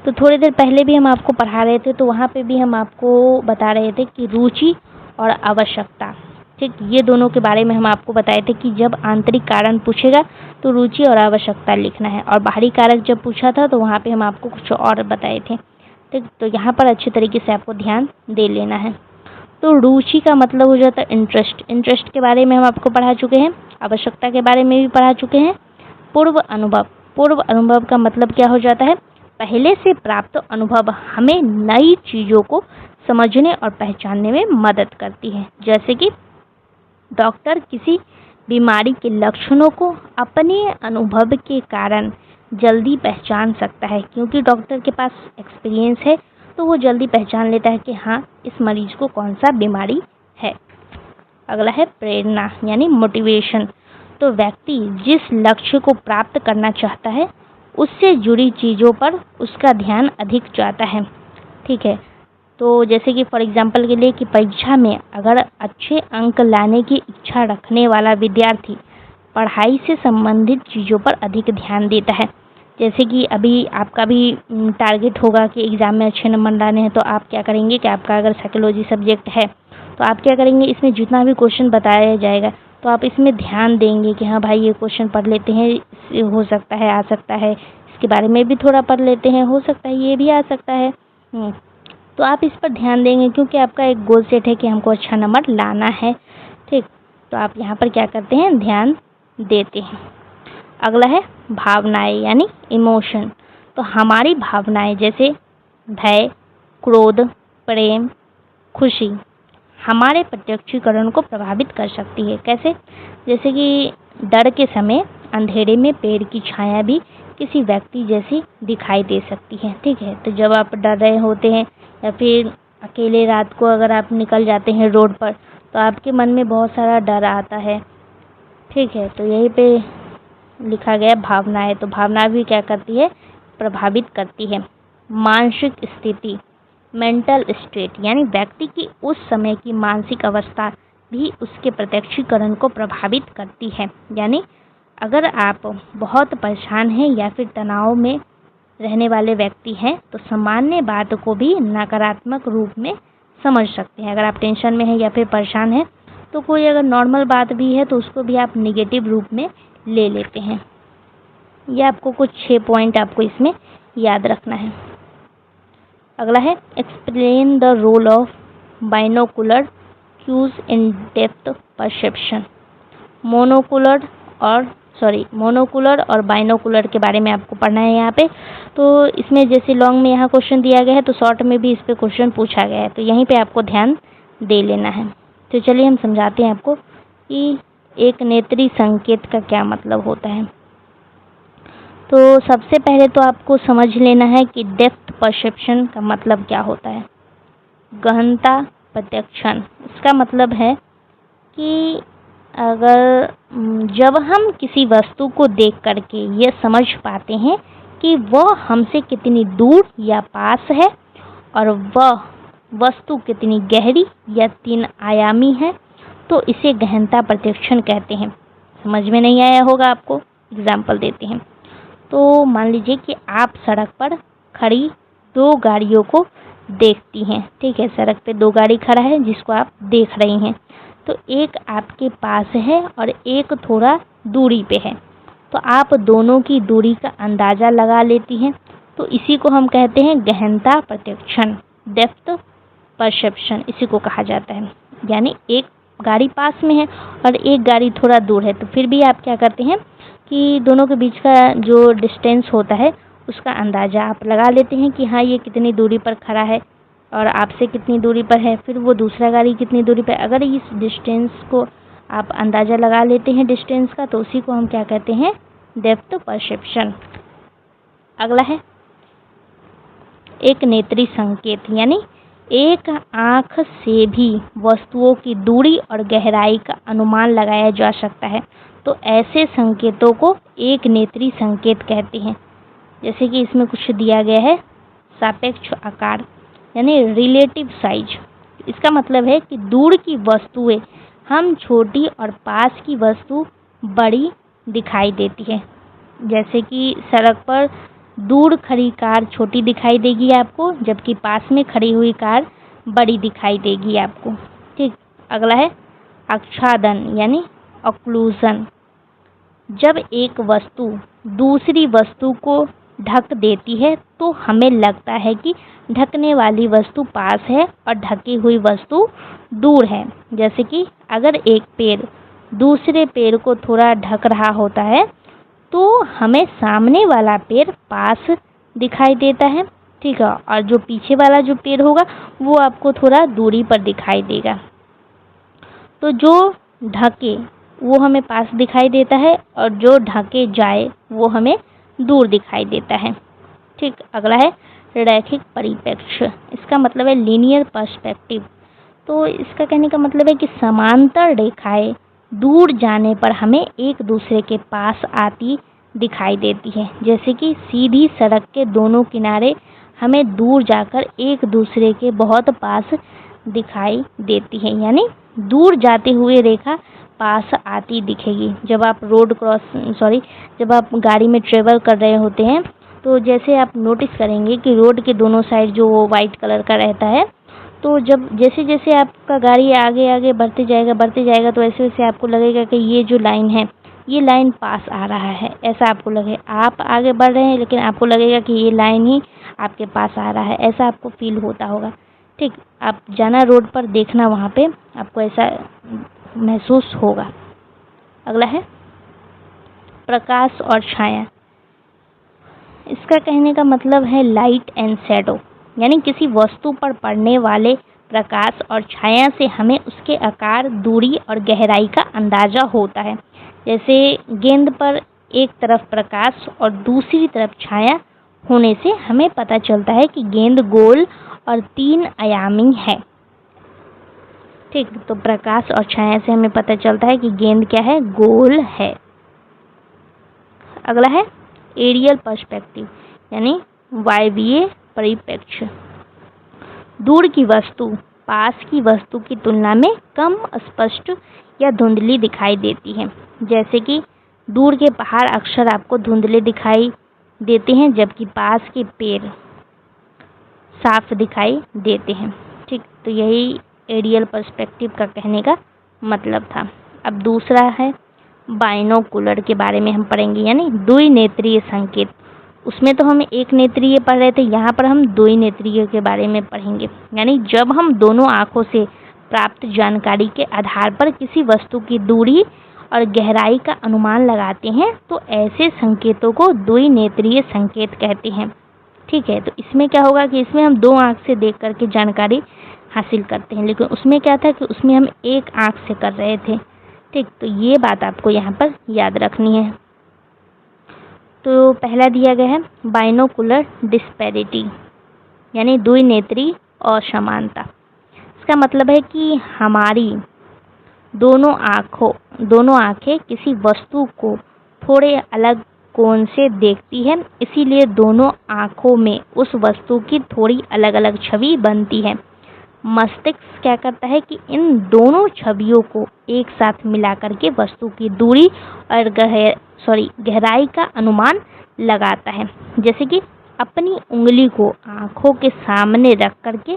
तो थोड़ी देर पहले भी हम आपको पढ़ा रहे थे, तो वहाँ पे भी हम आपको बता रहे थे कि रुचि और आवश्यकता। ठीक, ये दोनों के बारे में हम आपको बताए थे कि जब आंतरिक कारण पूछेगा तो रुचि और आवश्यकता लिखना है, और बाहरी कारक जब पूछा था तो वहाँ पे हम आपको कुछ और बताए थे। ठीक, तो यहाँ पर अच्छे तरीके से आपको ध्यान दे लेना है। तो रुचि का मतलब हो जाता है इंटरेस्ट। इंटरेस्ट के बारे में हम आपको पढ़ा चुके हैं, आवश्यकता के बारे में भी पढ़ा चुके हैं। पूर्व अनुभव का मतलब क्या हो जाता है? पहले से प्राप्त अनुभव हमें नई चीज़ों को समझने और पहचानने में मदद करती है। जैसे कि डॉक्टर किसी बीमारी के लक्षणों को अपने अनुभव के कारण जल्दी पहचान सकता है, क्योंकि डॉक्टर के पास एक्सपीरियंस है, तो वो जल्दी पहचान लेता है कि हाँ, इस मरीज को कौन सा बीमारी है। अगला है प्रेरणा यानी मोटिवेशन। तो व्यक्ति जिस लक्ष्य को प्राप्त करना चाहता है उससे जुड़ी चीज़ों पर उसका ध्यान अधिक जाता है। ठीक है, तो जैसे कि फॉर एग्जांपल के लिए कि परीक्षा में अगर अच्छे अंक लाने की इच्छा रखने वाला विद्यार्थी पढ़ाई से संबंधित चीज़ों पर अधिक ध्यान देता है। जैसे कि अभी आपका भी टारगेट होगा कि एग्ज़ाम में अच्छे नंबर लाने हैं, तो आप क्या करेंगे कि आपका अगर साइकोलॉजी सब्जेक्ट है तो आप क्या करेंगे, इसमें जितना भी क्वेश्चन बताया जाएगा तो आप इसमें ध्यान देंगे कि हाँ भाई, ये क्वेश्चन पढ़ लेते हैं, हो सकता है आ सकता है, इसके बारे में भी थोड़ा पढ़ लेते हैं, हो सकता है ये भी आ सकता है। तो आप इस पर ध्यान देंगे क्योंकि आपका एक गोल सेट है कि हमको अच्छा नंबर लाना है। ठीक, तो आप यहाँ पर क्या करते हैं, ध्यान देते हैं। अगला है भावनाएं यानी इमोशन। तो हमारी भावनाएं जैसे भय, क्रोध, प्रेम, खुशी हमारे प्रत्यक्षीकरण को प्रभावित कर सकती है। कैसे? जैसे कि डर के समय अंधेरे में पेड़ की छाया भी किसी व्यक्ति जैसी दिखाई दे सकती है। ठीक है, तो जब आप डर रहे होते हैं या फिर अकेले रात को अगर आप निकल जाते हैं रोड पर, तो आपके मन में बहुत सारा डर आता है। ठीक है, तो यहीं पे लिखा गया भावनाएं। तो भावना भी क्या करती है, प्रभावित करती है। मानसिक स्थिति मेंटल स्टेट यानी व्यक्ति की उस समय की मानसिक अवस्था भी उसके प्रत्यक्षीकरण को प्रभावित करती है। यानी अगर आप बहुत परेशान हैं या फिर तनाव में रहने वाले व्यक्ति हैं तो सामान्य बात को भी नकारात्मक रूप में समझ सकते हैं। अगर आप टेंशन में हैं या फिर परेशान हैं तो कोई अगर नॉर्मल बात भी है तो उसको भी आप निगेटिव रूप में ले लेते हैं। यह आपको कुछ 6 पॉइंट आपको इसमें याद रखना है। अगला है explain the role of binocular cues in depth perception. Monocular और बाइनोकुलर के बारे में आपको पढ़ना है यहाँ पे। तो इसमें जैसे लॉन्ग में यहाँ क्वेश्चन दिया गया है तो शॉर्ट में भी इस पे क्वेश्चन पूछा गया है, तो यहीं पे आपको ध्यान दे लेना है। तो चलिए हम समझाते हैं आपको कि एक नेत्री संकेत का क्या मतलब होता है। तो सबसे पहले तो आपको समझ लेना है कि डेप्थ परसेप्शन का मतलब क्या होता है। गहनता प्रत्यक्षण, इसका मतलब है कि अगर जब हम किसी वस्तु को देख करके ये समझ पाते हैं कि वह हमसे कितनी दूर या पास है और वह वस्तु कितनी गहरी या 3 आयामी है, तो इसे गहनता प्रत्यक्षण कहते हैं। समझ में नहीं आया होगा आपको, एग्जाम्पल देते हैं। तो मान लीजिए कि आप सड़क पर खड़ी 2 गाड़ियों को देखती हैं। ठीक है, सड़क पे 2 गाड़ी खड़ा है जिसको आप देख रही हैं। तो एक आपके पास है और एक थोड़ा दूरी पे है, तो आप दोनों की दूरी का अंदाज़ा लगा लेती हैं। तो इसी को हम कहते हैं गहनता प्रत्यक्षण, डेप्थ परसेप्शन इसी को कहा जाता है। यानी एक गाड़ी पास में है और एक गाड़ी थोड़ा दूर है, तो फिर भी आप क्या करते हैं कि दोनों के बीच का जो डिस्टेंस होता है उसका अंदाज़ा आप लगा लेते हैं कि हाँ, ये कितनी दूरी पर खड़ा है और आपसे कितनी दूरी पर है, फिर वो दूसरा गाड़ी कितनी दूरी पर। अगर इस डिस्टेंस को आप अंदाज़ा लगा लेते हैं डिस्टेंस का, तो उसी को हम क्या कहते हैं, डेप्थ परसेप्शन। अगला है एक नेत्री संकेत, यानी एक आँख से भी वस्तुओं की दूरी और गहराई का अनुमान लगाया जा सकता है। तो ऐसे संकेतों को एक नेत्री संकेत कहते हैं। जैसे कि इसमें कुछ दिया गया है, सापेक्ष आकार यानी रिलेटिव साइज। इसका मतलब है कि दूर की वस्तुएं हम छोटी और पास की वस्तु बड़ी दिखाई देती है। जैसे कि सड़क पर दूर खड़ी कार छोटी दिखाई देगी आपको, जबकि पास में खड़ी हुई कार बड़ी दिखाई देगी आपको। ठीक, अगला है आच्छादन यानी ऑक्लूजन। जब एक वस्तु दूसरी वस्तु को ढक देती है तो हमें लगता है कि ढकने वाली वस्तु पास है और ढकी हुई वस्तु दूर है। जैसे कि अगर एक पेड़ दूसरे पेड़ को थोड़ा ढक रहा होता है तो हमें सामने वाला पेड़ पास दिखाई देता है, ठीक है, और जो पीछे वाला जो पेड़ होगा वो आपको थोड़ा दूरी पर दिखाई देगा। तो जो ढके वो हमें पास दिखाई देता है और जो ढके जाए वो हमें दूर दिखाई देता है, ठीक। अगला है रैखिक परिप्रेक्ष्य। इसका मतलब है लीनियर पर्सपेक्टिव। तो इसका कहने का मतलब है कि समांतर रेखाएं दूर जाने पर हमें एक दूसरे के पास आती दिखाई देती है। जैसे कि सीधी सड़क के दोनों किनारे हमें दूर जाकर एक दूसरे के बहुत पास दिखाई देती है, यानी दूर जाते हुए रेखा पास आती दिखेगी। जब आप जब आप गाड़ी में ट्रेवल कर रहे होते हैं तो जैसे आप नोटिस करेंगे कि रोड के दोनों साइड जो वाइट कलर का रहता है, तो जब जैसे जैसे आपका गाड़ी आगे आगे बढ़ते जाएगा तो ऐसे वैसे आपको लगेगा कि ये जो लाइन है ये लाइन पास आ रहा है, ऐसा आपको लगे। आप आगे बढ़ रहे हैं लेकिन आपको लगेगा कि ये लाइन ही आपके पास आ रहा है, ऐसा आपको फील होता होगा, ठीक। आप जाना रोड पर, देखना वहाँ पे आपको ऐसा महसूस होगा। अगला है प्रकाश और छाया। इसका कहने का मतलब है लाइट एंड शैडो, यानी किसी वस्तु पर पड़ने वाले प्रकाश और छाया से हमें उसके आकार, दूरी और गहराई का अंदाजा होता है। जैसे गेंद पर एक तरफ प्रकाश और दूसरी तरफ छाया होने से हमें पता चलता है कि गेंद गोल और 3 आयामी है, ठीक। तो प्रकाश और छाया से हमें पता चलता है कि गेंद क्या है, गोल है। अगला है एरियल पर्सपेक्टिव, यानी वायवीय परिप्रेक्ष्य। दूर की वस्तु पास की वस्तु की तुलना में कम स्पष्ट या धुंधली दिखाई देती है। जैसे कि दूर के पहाड़ अक्सर आपको धुंधले दिखाई देते हैं, जबकि पास के पेड़ साफ दिखाई देते हैं, ठीक। तो यही एरियल पर्सपेक्टिव का कहने का मतलब था। अब दूसरा है बाइनोकुलर के बारे में हम पढ़ेंगे, यानी द्विनेत्रीय संकेत। उसमें तो हम एक नेत्रीय पढ़ रहे थे, यहाँ पर हम द्विनेत्रीय के बारे में पढ़ेंगे। यानी जब हम दोनों आँखों से प्राप्त जानकारी के आधार पर किसी वस्तु की दूरी और गहराई का अनुमान लगाते हैं तो ऐसे संकेतों को द्विनेत्रीय संकेत कहते हैं, ठीक है। तो इसमें क्या होगा कि इसमें हम 2 आँख से देख करके जानकारी हासिल करते हैं, लेकिन उसमें क्या था कि उसमें हम एक आँख से कर रहे थे, ठीक। तो ये बात आपको यहाँ पर याद रखनी है। तो पहला दिया गया है बाइनोकुलर डिस्पैरिटी, यानी द्विनेत्री असमानता। इसका मतलब है कि हमारी दोनों आँखें किसी वस्तु को थोड़े अलग कोण से देखती है, इसीलिए दोनों आँखों में उस वस्तु की थोड़ी अलग अलग छवि बनती है। मस्तिष्क क्या करता है कि इन दोनों छवियों को एक साथ मिलाकर के वस्तु की दूरी और गहराई का अनुमान लगाता है। जैसे कि अपनी उंगली को आँखों के सामने रख करके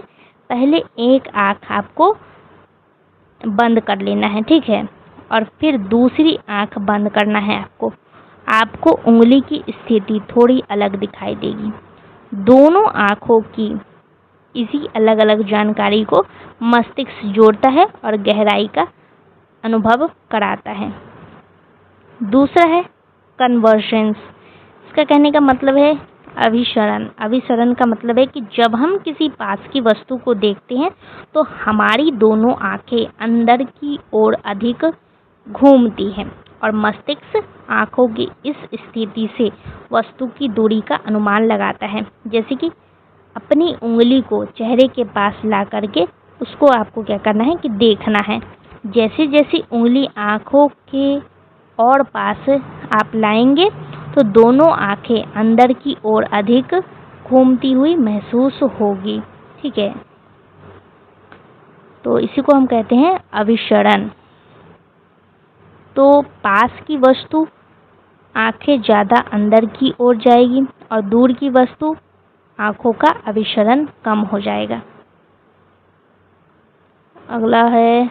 पहले एक आँख आपको बंद कर लेना है, ठीक है, और फिर दूसरी आँख बंद करना है आपको उंगली की स्थिति थोड़ी अलग दिखाई देगी। दोनों आँखों की इसी अलग अलग जानकारी को मस्तिष्क जोड़ता है और गहराई का अनुभव कराता है। दूसरा है कन्वर्जेंस। इसका कहने का मतलब है अभिसरण। अभिसरण का मतलब है कि जब हम किसी पास की वस्तु को देखते हैं तो हमारी दोनों आँखें अंदर की ओर अधिक घूमती हैं और मस्तिष्क आँखों की इस स्थिति से वस्तु की दूरी का अनुमान लगाता है। जैसे कि अपनी उंगली को चेहरे के पास ला करके उसको आपको क्या करना है कि देखना है। जैसे जैसे उंगली आँखों के और पास आप लाएंगे तो दोनों आँखें अंदर की ओर अधिक घूमती हुई महसूस होगी, ठीक है। तो इसी को हम कहते हैं अभिसरण। तो पास की वस्तु आँखें ज़्यादा अंदर की ओर जाएगी और दूर की वस्तु आँखों का अभिसरण कम हो जाएगा। अगला है,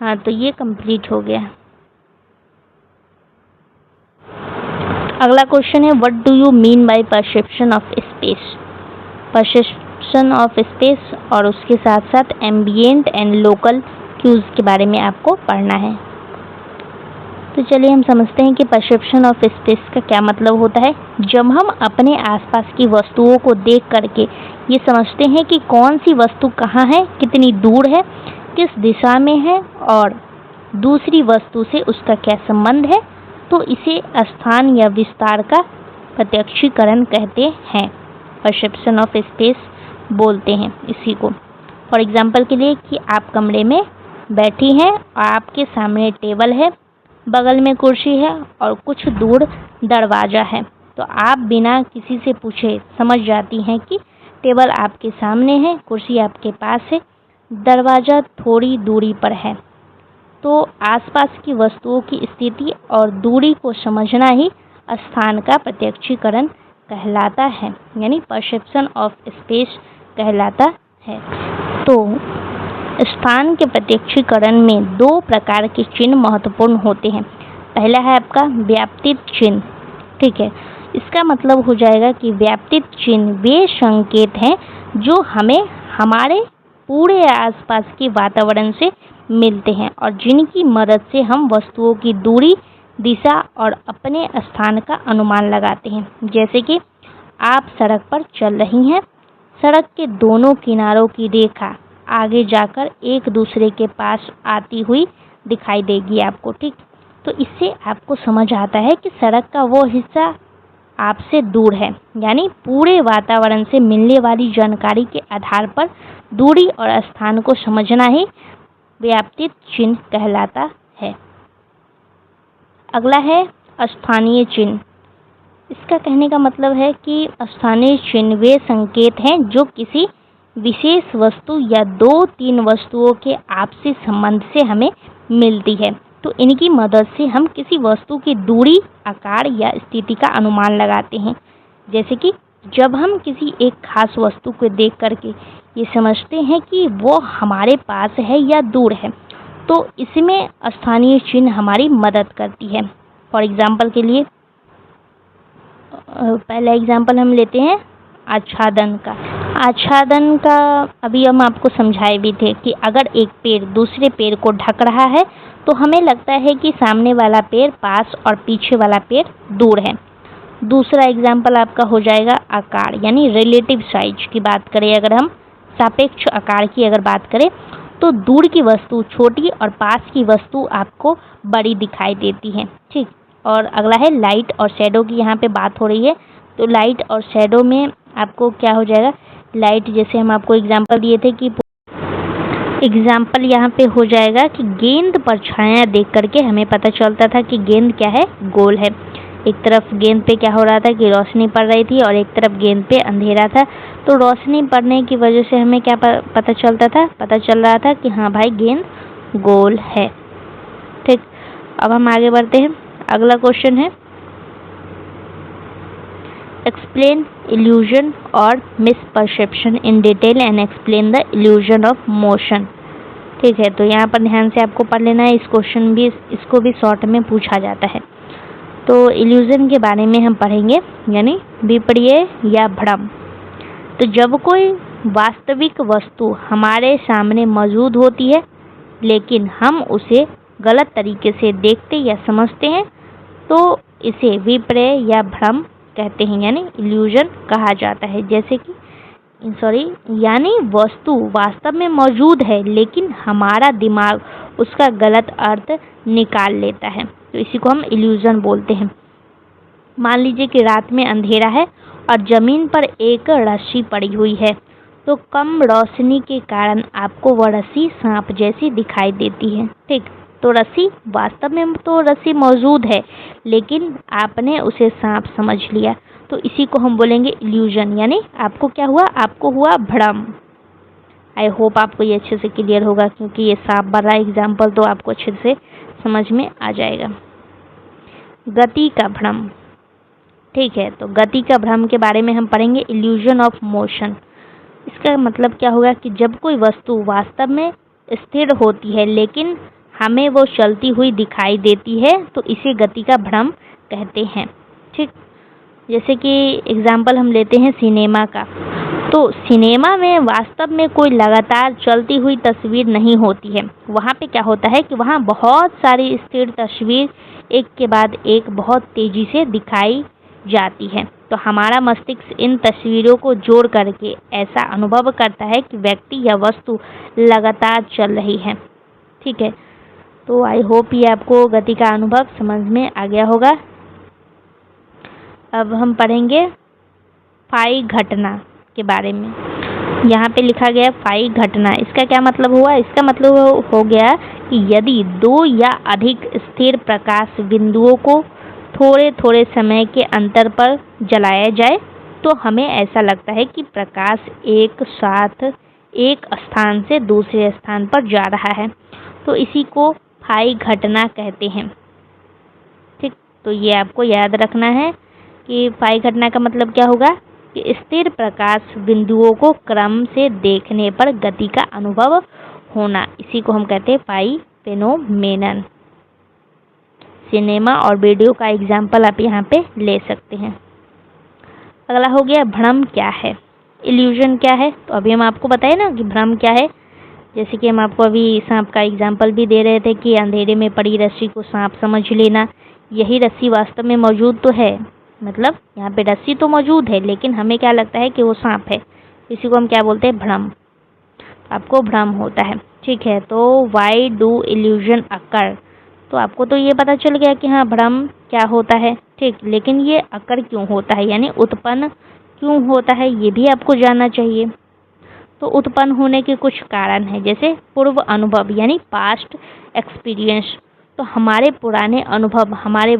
हाँ, तो ये कंप्लीट हो गया। अगला क्वेश्चन है what do you mean by perception of space. Perception of space और उसके साथ साथ एम्बिएंट एंड लोकल क्यूज के बारे में आपको पढ़ना है। तो चलिए हम समझते हैं कि परसेप्शन ऑफ स्पेस का क्या मतलब होता है। जब हम अपने आसपास की वस्तुओं को देख करके ये समझते हैं कि कौन सी वस्तु कहाँ है, कितनी दूर है, किस दिशा में है और दूसरी वस्तु से उसका क्या संबंध है, तो इसे स्थान या विस्तार का प्रत्यक्षीकरण कहते हैं। परसेप्शन ऑफ स्पेस बोलते हैं इसी को। फॉर एग्जाम्पल के लिए कि आप कमरे में बैठी हैं और आपके सामने टेबल है, बगल में कुर्सी है और कुछ दूर दरवाज़ा है, तो आप बिना किसी से पूछे समझ जाती हैं कि टेबल आपके सामने है, कुर्सी आपके पास है, दरवाज़ा थोड़ी दूरी पर है। तो आसपास की वस्तुओं की स्थिति और दूरी को समझना ही स्थान का प्रत्यक्षीकरण कहलाता है, यानी परसेप्शन ऑफ स्पेस कहलाता है। तो स्थान के प्रत्यक्षीकरण में दो प्रकार के चिन्ह महत्वपूर्ण होते हैं। पहला है आपका व्याप्तित चिन्ह, ठीक है। इसका मतलब हो जाएगा कि व्याप्तित चिन्ह वे संकेत हैं जो हमें हमारे पूरे आसपास के वातावरण से मिलते हैं और जिनकी मदद से हम वस्तुओं की दूरी, दिशा और अपने स्थान का अनुमान लगाते हैं। जैसे कि आप सड़क पर चल रही हैं, सड़क के दोनों किनारों की रेखा आगे जाकर एक दूसरे के पास आती हुई दिखाई देगी आपको, ठीक। तो इससे आपको समझ आता है कि सड़क का वो हिस्सा आपसे दूर है, यानी पूरे वातावरण से मिलने वाली जानकारी के आधार पर दूरी और स्थान को समझना ही व्याप्तित चिन्ह कहलाता है। अगला है स्थानीय चिन्ह। इसका कहने का मतलब है कि स्थानीय चिन्ह वे संकेत हैं जो किसी विशेष वस्तु या दो तीन वस्तुओं के आपसी संबंध से हमें मिलती है। तो इनकी मदद से हम किसी वस्तु की दूरी, आकार या स्थिति का अनुमान लगाते हैं। जैसे कि जब हम किसी एक खास वस्तु को देख करके ये समझते हैं कि वो हमारे पास है या दूर है, तो इसमें स्थानीय चिन्ह हमारी मदद करती है। फॉर एग्जाम्पल के लिए पहला एग्जाम्पल हम लेते हैं आच्छादन का। आच्छादन का अभी हम आपको समझाए भी थे कि अगर एक पेड़ दूसरे पेड़ को ढक रहा है तो हमें लगता है कि सामने वाला पेड़ पास और पीछे वाला पेड़ दूर है। दूसरा एग्जाम्पल आपका हो जाएगा आकार, यानी रिलेटिव साइज की बात करें, अगर हम सापेक्ष आकार की अगर बात करें तो दूर की वस्तु छोटी और पास की वस्तु आपको बड़ी दिखाई देती है, ठीक। और अगला है लाइट और शैडो की यहाँ पे बात हो रही है। तो लाइट और शैडो में आपको क्या हो जाएगा, लाइट जैसे हम आपको एग्जाम्पल दिए थे कि एग्जाम्पल यहाँ पे हो जाएगा कि गेंद पर छाया देख करके हमें पता चलता था कि गेंद क्या है, गोल है। एक तरफ गेंद पे क्या हो रहा था कि रोशनी पड़ रही थी और एक तरफ गेंद पे अंधेरा था। तो रोशनी पड़ने की वजह से हमें क्या पता चलता था, पता चल रहा था कि हाँ भाई गेंद गोल है, ठीक। अब हम आगे बढ़ते हैं। अगला क्वेश्चन है एक्सप्लेन इल्यूजन और misperception in detail and explain the illusion of motion, ठीक है। तो यहाँ पर ध्यान से आपको पढ़ लेना है। इस क्वेश्चन भी इसको भी शॉर्ट में पूछा जाता है। तो इल्यूजन के बारे में हम पढ़ेंगे, यानी विपर्य या भ्रम। तो जब कोई वास्तविक वस्तु हमारे सामने मौजूद होती है लेकिन हम उसे गलत तरीके से देखते या समझते हैं तो इसे विपर्य या भ्रम कहते हैं, यानी इल्यूजन कहा जाता है। जैसे कि यानी वस्तु वास्तव में मौजूद है लेकिन हमारा दिमाग उसका गलत अर्थ निकाल लेता है, तो इसी को हम इल्यूजन बोलते हैं। मान लीजिए कि रात में अंधेरा है और जमीन पर एक रस्सी पड़ी हुई है, तो कम रोशनी के कारण आपको वह रस्सी सांप जैसी दिखाई देती है, ठीक। तो रस्सी वास्तव में तो रस्सी मौजूद है लेकिन आपने उसे सांप समझ लिया, तो इसी को हम बोलेंगे इल्यूजन, यानी आपको क्या हुआ, आपको हुआ भ्रम। आई होप आपको ये अच्छे से क्लियर होगा क्योंकि ये सांप वाला एग्जाम्पल तो आपको अच्छे से समझ में आ जाएगा। गति का भ्रम, ठीक है। तो गति का भ्रम के बारे में हम पढ़ेंगे इल्यूजन ऑफ मोशन। इसका मतलब क्या होगा कि जब कोई वस्तु वास्तव में स्थिर होती है लेकिन हमें वो चलती हुई दिखाई देती है तो इसे गति का भ्रम कहते हैं, ठीक। जैसे कि एग्जाम्पल हम लेते हैं सिनेमा का। तो सिनेमा में वास्तव में कोई लगातार चलती हुई तस्वीर नहीं होती है। वहाँ पे क्या होता है कि वहाँ बहुत सारी स्थिर तस्वीर एक के बाद एक बहुत तेजी से दिखाई जाती है। तो हमारा मस्तिष्क इन तस्वीरों को जोड़ करके ऐसा अनुभव करता है कि व्यक्ति या वस्तु लगातार चल रही है। ठीक है, तो आई होप ये आपको गति का अनुभव समझ में आ गया होगा। अब हम पढ़ेंगे फाई घटना के बारे में। यहाँ पे लिखा गया फाई घटना, इसका क्या मतलब हुआ? इसका मतलब हो गया कि यदि दो या अधिक स्थिर प्रकाश बिंदुओं को थोड़े थोड़े समय के अंतर पर जलाया जाए तो हमें ऐसा लगता है कि प्रकाश एक साथ एक स्थान से दूसरे स्थान पर जा रहा है। तो इसी को फाई घटना कहते हैं। ठीक, तो ये आपको याद रखना है कि फाई घटना का मतलब क्या होगा कि स्थिर प्रकाश बिंदुओं को क्रम से देखने पर गति का अनुभव होना, इसी को हम कहते हैं फाई फेनोमेनन। सिनेमा और वीडियो का एग्जाम्पल आप यहाँ पे ले सकते हैं। अगला हो गया भ्रम क्या है, इल्यूजन क्या है। तो अभी हम आपको बताए ना कि भ्रम क्या है। जैसे कि हम आपको अभी सांप का एग्जाम्पल भी दे रहे थे कि अंधेरे में पड़ी रस्सी को सांप समझ लेना। यही रस्सी वास्तव में मौजूद तो है, मतलब यहाँ पे रस्सी तो मौजूद है लेकिन हमें क्या लगता है कि वो सांप है। इसी को हम क्या बोलते हैं? भ्रम। आपको भ्रम होता है। ठीक है, तो वाई डू इल्यूजन अकर, तो आपको तो ये पता चल गया कि हाँ भ्रम क्या होता है। ठीक, लेकिन ये अकर क्यों होता है, यानी उत्पन्न क्यों होता है, ये भी आपको जानना चाहिए। तो उत्पन्न होने के कुछ कारण हैं, जैसे पूर्व अनुभव यानी पास्ट एक्सपीरियंस। तो हमारे पुराने अनुभव हमारे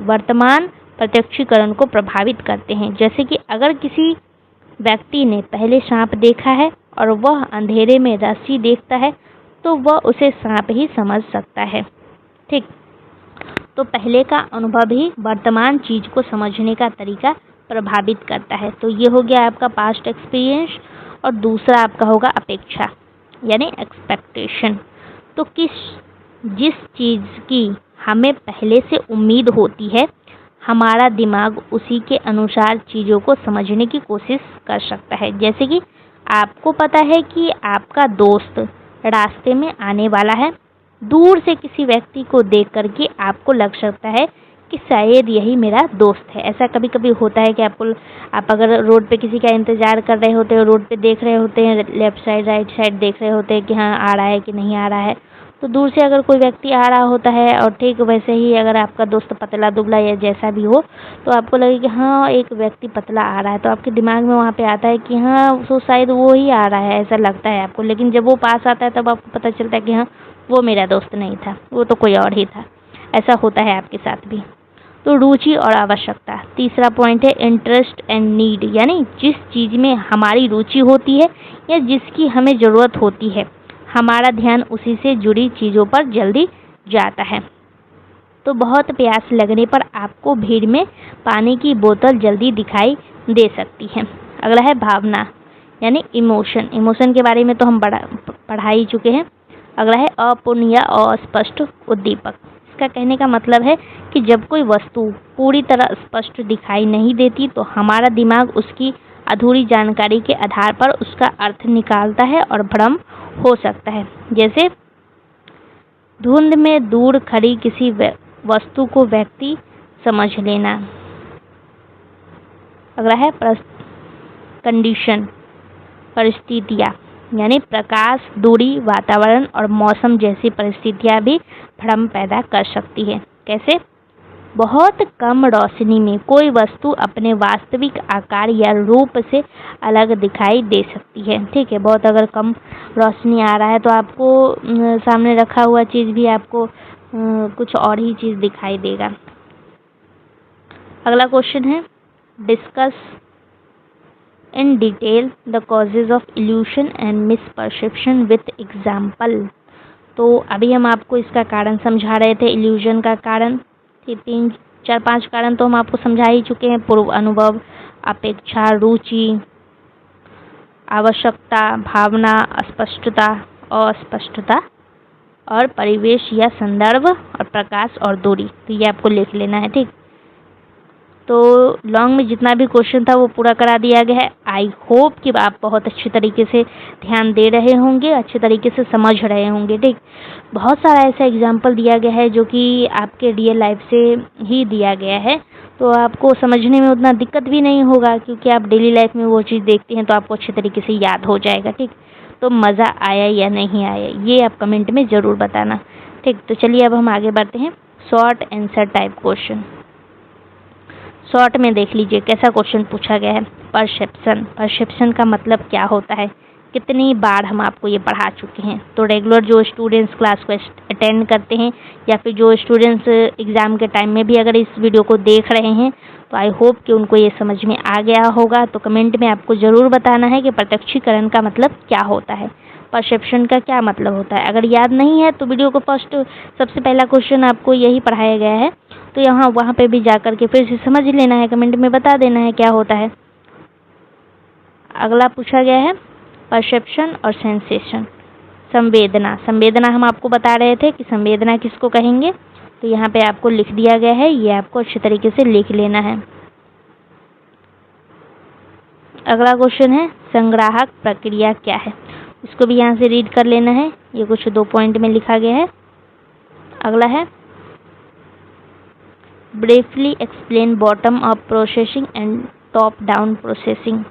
वर्तमान प्रत्यक्षीकरण को प्रभावित करते हैं। जैसे कि अगर किसी व्यक्ति ने पहले सांप देखा है और वह अंधेरे में रस्सी देखता है तो वह उसे सांप ही समझ सकता है। ठीक, तो पहले का अनुभव ही वर्तमान चीज को समझने का तरीका प्रभावित करता है। तो ये हो गया आपका पास्ट एक्सपीरियंस। और दूसरा आपका होगा अपेक्षा यानी एक्सपेक्टेशन। तो जिस चीज की हमें पहले से उम्मीद होती है हमारा दिमाग उसी के अनुसार चीज़ों को समझने की कोशिश कर सकता है। जैसे कि आपको पता है कि आपका दोस्त रास्ते में आने वाला है, दूर से किसी व्यक्ति को देख करके आपको लग सकता है कि शायद यही मेरा दोस्त है। ऐसा कभी कभी होता है कि आप अगर रोड पे किसी का इंतज़ार कर रहे होते हो, रोड पे देख रहे होते हैं, लेफ़्ट साइड राइट साइड देख रहे होते हैं कि हाँ आ रहा है कि नहीं आ रहा है, तो दूर से अगर कोई व्यक्ति आ रहा होता है और ठीक वैसे ही अगर आपका दोस्त पतला दुबला या जैसा भी हो तो आपको लगे कि हाँ एक व्यक्ति पतला आ रहा है, तो आपके दिमाग में वहाँ पे आता है कि हाँ तो शायद वो ही आ रहा है, ऐसा लगता है आपको। लेकिन जब वो पास आता है तब आपको पता चलता है कि हाँ वो मेरा दोस्त नहीं था, वो तो कोई और ही था। ऐसा होता है आपके साथ भी। तो रुचि और आवश्यकता, तीसरा पॉइंट है इंटरेस्ट एंड नीड, यानी जिस चीज़ में हमारी रुचि होती है या जिसकी हमें ज़रूरत होती है हमारा ध्यान उसी से जुड़ी चीज़ों पर जल्दी जाता है। तो बहुत प्यास लगने पर आपको भीड़ में पानी की बोतल जल्दी दिखाई दे सकती है। अगला है भावना यानी इमोशन। इमोशन के बारे में तो हम पढ़ा ही चुके हैं। अगला है अपूर्ण या अस्पष्ट उद्दीपक। इसका कहने का मतलब है कि जब कोई वस्तु पूरी तरह स्पष्ट दिखाई नहीं देती तो हमारा दिमाग उसकी अधूरी जानकारी के आधार पर उसका अर्थ निकालता है और भ्रम हो सकता है। जैसे धुंध में दूर खड़ी किसी वस्तु को व्यक्ति समझ लेना। अगला है कंडीशन, परिस्थितियाँ, यानी प्रकाश, दूरी, वातावरण और मौसम जैसी परिस्थितियाँ भी भ्रम पैदा कर सकती है। कैसे? बहुत कम रोशनी में कोई वस्तु अपने वास्तविक आकार या रूप से अलग दिखाई दे सकती है। ठीक है, बहुत अगर कम रोशनी आ रहा है तो आपको सामने रखा हुआ चीज़ भी आपको कुछ और ही चीज़ दिखाई देगा। अगला क्वेश्चन है discuss in detail the causes of evolution and misperception with example. तो अभी हम आपको इसका कारण समझा रहे थे, इल्यूजन का कारण। 3-4-5 कारण तो हम आपको समझा ही चुके हैं। पूर्व अनुभव, अपेक्षा, रुचि, आवश्यकता, भावना, अस्पष्टता, अस्पष्टता और परिवेश या संदर्भ और प्रकाश और दूरी। तो ये आपको लिख लेना है। ठीक, तो लॉन्ग में जितना भी क्वेश्चन था वो पूरा करा दिया गया है। आई होप कि आप बहुत अच्छी तरीके से ध्यान दे रहे होंगे, अच्छे तरीके से समझ रहे होंगे। ठीक, बहुत सारा ऐसा एग्जाम्पल दिया गया है जो कि आपके रियल लाइफ से ही दिया गया है, तो आपको समझने में उतना दिक्कत भी नहीं होगा, क्योंकि आप डेली लाइफ में वो चीज़ देखते हैं तो आपको अच्छे तरीके से याद हो जाएगा। ठीक, तो मज़ा आया या नहीं आया ये आप कमेंट में ज़रूर बताना। ठीक, तो चलिए अब हम आगे बढ़ते हैं। Short answer type question. Short में देख लीजिए कैसा क्वेश्चन पूछा गया है। परसेप्शन, परसेप्शन का मतलब क्या होता है, कितनी बार हम आपको ये पढ़ा चुके हैं। तो रेगुलर जो स्टूडेंट्स क्लास को अटेंड करते हैं या फिर जो स्टूडेंट्स एग्ज़ाम के टाइम में भी अगर इस वीडियो को देख रहे हैं तो आई होप कि उनको ये समझ में आ गया होगा। तो कमेंट में आपको ज़रूर बताना है कि प्रत्यक्षीकरण का मतलब क्या होता है, परसेप्शन का क्या मतलब होता है। अगर याद नहीं है तो वीडियो को फर्स्ट सबसे पहला क्वेश्चन आपको यही पढ़ाया गया है, तो वहाँ पे भी जा कर के फिर से समझ लेना है, कमेंट में बता देना है क्या होता है। अगला पूछा गया है परसेप्शन और सेंसेशन। संवेदना, संवेदना हम आपको बता रहे थे कि संवेदना किसको कहेंगे, तो यहाँ पे आपको लिख दिया गया है, ये आपको अच्छे तरीके से लिख लेना है। अगला क्वेश्चन है संग्राहक प्रक्रिया क्या है, इसको भी यहाँ से रीड कर लेना है, ये कुछ 2 पॉइंट में लिखा गया है। अगला है briefly explain bottom up processing and top down processing.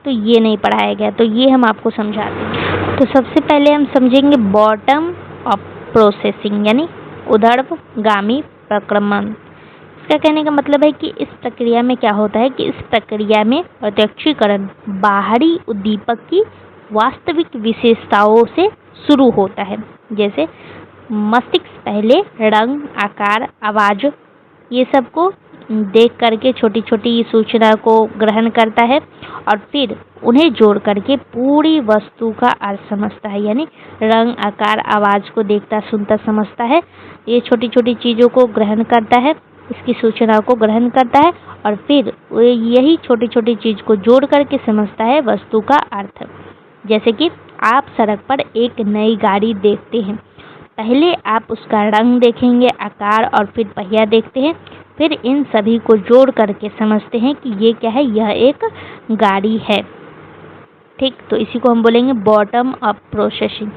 तो ये नहीं पढ़ाया गया, तो ये हम आपको समझाते हैं। तो सबसे पहले हम समझेंगे बॉटम अप प्रोसेसिंग यानी ऊर्ध्वगामी प्रक्रमण। इसका कहने का मतलब है कि इस प्रक्रिया में क्या होता है कि इस प्रक्रिया में प्रत्यक्षीकरण बाहरी उद्दीपक की वास्तविक विशेषताओं से शुरू होता है। जैसे मस्तिष्क पहले रंग, आकार, आवाज़ ये सब को देख करके छोटी छोटी सूचना को ग्रहण करता है और फिर उन्हें जोड़ करके पूरी वस्तु का अर्थ समझता है। यानी रंग, आकार, आवाज़ को देखता, सुनता, समझता है, ये छोटी छोटी चीज़ों को ग्रहण करता है, इसकी सूचना को ग्रहण करता है और फिर यही छोटी छोटी चीज़ को जोड़ करके समझता है वस्तु का अर्थ। जैसे कि आप सड़क पर एक नई गाड़ी देखते हैं, पहले आप उसका रंग देखेंगे, आकार और फिर पहिया देखते हैं, फिर इन सभी को जोड़ करके समझते हैं कि ये क्या है, यह एक गाड़ी है। ठीक, तो इसी को हम बोलेंगे bottom up processing.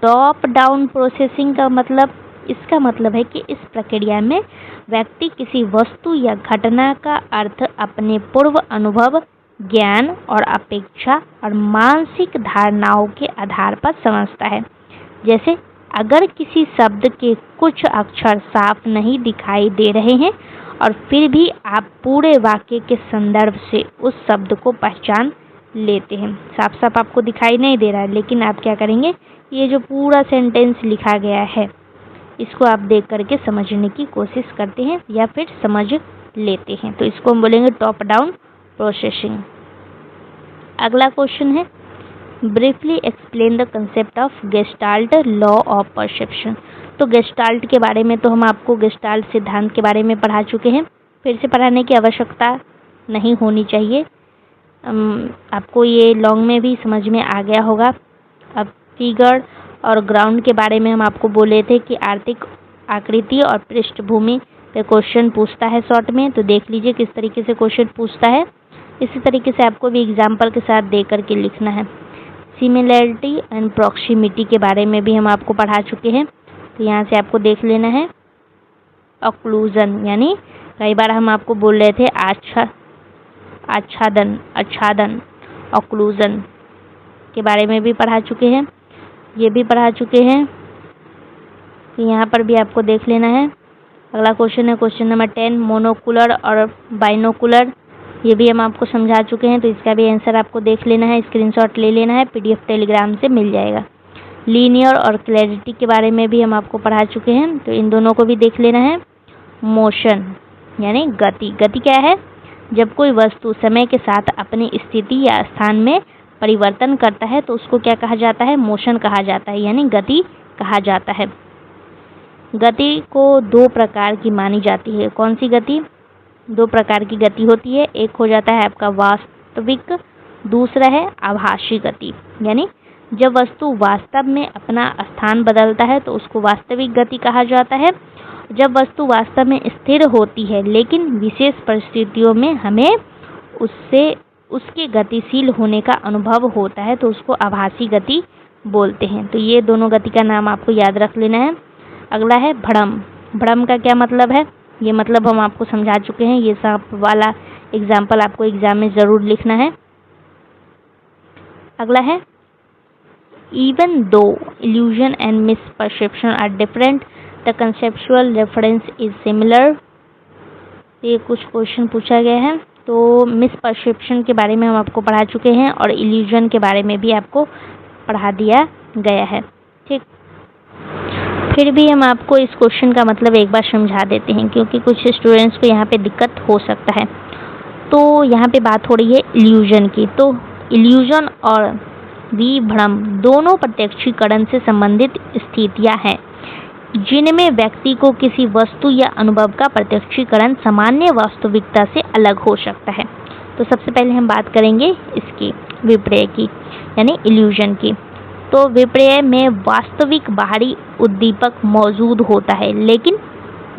Top down processing का मतलब, इसका मतलब है कि इस प्रक्रिया में व्यक्ति किसी वस्तु या घटना का अर्थ अपने पूर्व अनुभव, ज्ञान और अपेक्षा और मानसिक धारणाओं के आधार पर समझता है। जैसे अगर किसी शब्द के कुछ अक्षर साफ नहीं दिखाई दे रहे हैं और फिर भी आप पूरे वाक्य के संदर्भ से उस शब्द को पहचान लेते हैं, साफ साफ आपको दिखाई नहीं दे रहा है, लेकिन आप क्या करेंगे, ये जो पूरा सेंटेंस लिखा गया है इसको आप देख करके समझने की कोशिश करते हैं या फिर समझ लेते हैं। तो इसको हम बोलेंगे टॉप डाउन प्रोसेसिंग। अगला क्वेश्चन है briefly explain the concept of gestalt law of perception. तो गेस्टाल्ट के बारे में तो हम आपको गेस्टाल्ट सिद्धांत के बारे में पढ़ा चुके हैं, फिर से पढ़ाने की आवश्यकता नहीं होनी चाहिए, आपको ये लॉन्ग में भी समझ में आ गया होगा। अब फिगर और ग्राउंड के बारे में हम आपको बोले थे कि आर्थिक आकृति और पृष्ठभूमि पे क्वेश्चन पूछता है शॉर्ट में, तो देख लीजिए किस तरीके से क्वेश्चन पूछता है, इसी तरीके से आपको भी एग्जाम्पल के साथ दे करके लिखना है। सिमिलैरिटी एंड प्रॉक्सिमिटी के बारे में भी हम आपको पढ़ा चुके हैं, तो यहाँ से आपको देख लेना है। ऑक्लूजन यानी कई बार हम आपको बोल रहे थे आच्छादन, ऑक्लूजन के बारे में भी पढ़ा चुके हैं, ये भी पढ़ा चुके हैं, तो यहाँ पर भी आपको देख लेना है। अगला क्वेश्चन है क्वेश्चन नंबर 10 मोनोकुलर और बाइनोकुलर, ये भी हम आपको समझा चुके हैं, तो इसका भी आंसर आपको देख लेना है, स्क्रीनशॉट ले लेना है, पीडीएफ टेलीग्राम से मिल जाएगा। लीनियर और क्लैरिटी के बारे में भी हम आपको पढ़ा चुके हैं, तो इन दोनों को भी देख लेना है। मोशन यानी गति, गति क्या है, जब कोई वस्तु समय के साथ अपनी स्थिति या स्थान में परिवर्तन करता है तो उसको क्या कहा जाता है, मोशन कहा जाता है, यानी गति कहा जाता है। गति को 2 प्रकार की मानी जाती है। कौन सी गति? 2 प्रकार की गति होती है, एक हो जाता है आपका वास्तविक, दूसरा है आभासी गति। यानी जब वस्तु वास्तव में अपना स्थान बदलता है तो उसको वास्तविक गति कहा जाता है, जब वस्तु वास्तव में स्थिर होती है लेकिन विशेष परिस्थितियों में हमें उसके गतिशील होने का अनुभव होता है तो उसको आभासी गति बोलते हैं। तो ये दोनों गति का नाम आपको याद रख लेना है। अगला है भ्रम। भ्रम का क्या मतलब है, ये मतलब हम आपको समझा चुके हैं। ये सब वाला एग्जाम्पल आपको एग्जाम में ज़रूर लिखना है। अगला है even though illusion and misperception are different the conceptual reference is similar. ये कुछ क्वेश्चन पूछा गया है। तो मिसपरसेप्शन के बारे में हम आपको पढ़ा चुके हैं और इल्यूजन के बारे में भी आपको पढ़ा दिया गया है। ठीक, फिर भी हम आपको इस क्वेश्चन का मतलब एक बार समझा देते हैं क्योंकि कुछ स्टूडेंट्स को यहाँ पे दिक्कत हो सकता है। तो यहाँ पे बात हो रही है इल्यूजन की। तो इल्यूजन और विभ्रम दोनों प्रत्यक्षीकरण से संबंधित स्थितियाँ हैं जिनमें व्यक्ति को किसी वस्तु या अनुभव का प्रत्यक्षीकरण सामान्य वास्तविकता से अलग हो सकता है। तो सबसे पहले हम बात करेंगे इसकी विपर्य की, यानी इल्यूजन की। तो विपर्य में वास्तविक बाहरी उद्दीपक मौजूद होता है लेकिन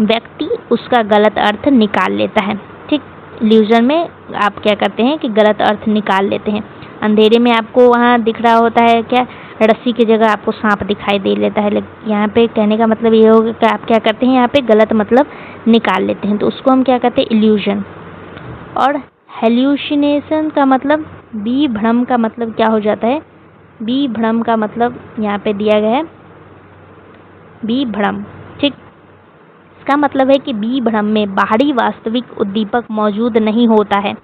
व्यक्ति उसका गलत अर्थ निकाल लेता है। ठीक, इल्यूजन में आप क्या करते हैं कि गलत अर्थ निकाल लेते हैं। अंधेरे में आपको वहाँ दिख रहा होता है क्या, रस्सी की जगह आपको सांप दिखाई दे लेता है। लेकिन यहाँ पे कहने का मतलब ये होगा कि आप क्या करते हैं, यहाँ पे गलत मतलब निकाल लेते हैं। तो उसको हम क्या कहते हैं, इल्यूजन। और हेल्यूसिनेशन का मतलब, विभ्रम का मतलब क्या हो जाता है, विभ्रम का मतलब यहाँ पे दिया गया है विभ्रम। ठीक, इसका मतलब है कि विभ्रम में बाहरी वास्तविक उद्दीपक मौजूद नहीं होता है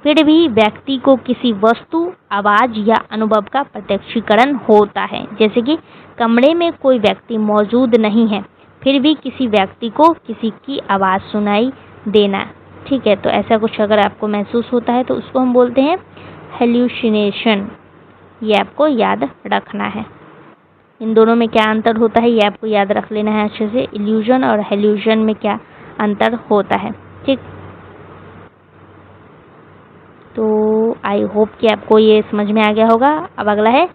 फिर भी व्यक्ति को किसी वस्तु, आवाज या अनुभव का प्रत्यक्षीकरण होता है। जैसे कि कमरे में कोई व्यक्ति मौजूद नहीं है फिर भी किसी व्यक्ति को किसी की आवाज़ सुनाई देना। ठीक है, तो ऐसा कुछ अगर आपको महसूस होता है तो उसको हम बोलते हैं हेल्यूसिनेशन। ये आपको याद रखना है। इन दोनों में क्या अंतर होता है ये आपको याद रख लेना है अच्छे से। इल्यूजन और हेल्यूजन में क्या अंतर होता है। ठीक, तो आई होप कि आपको ये समझ में आ गया होगा। अब अगला है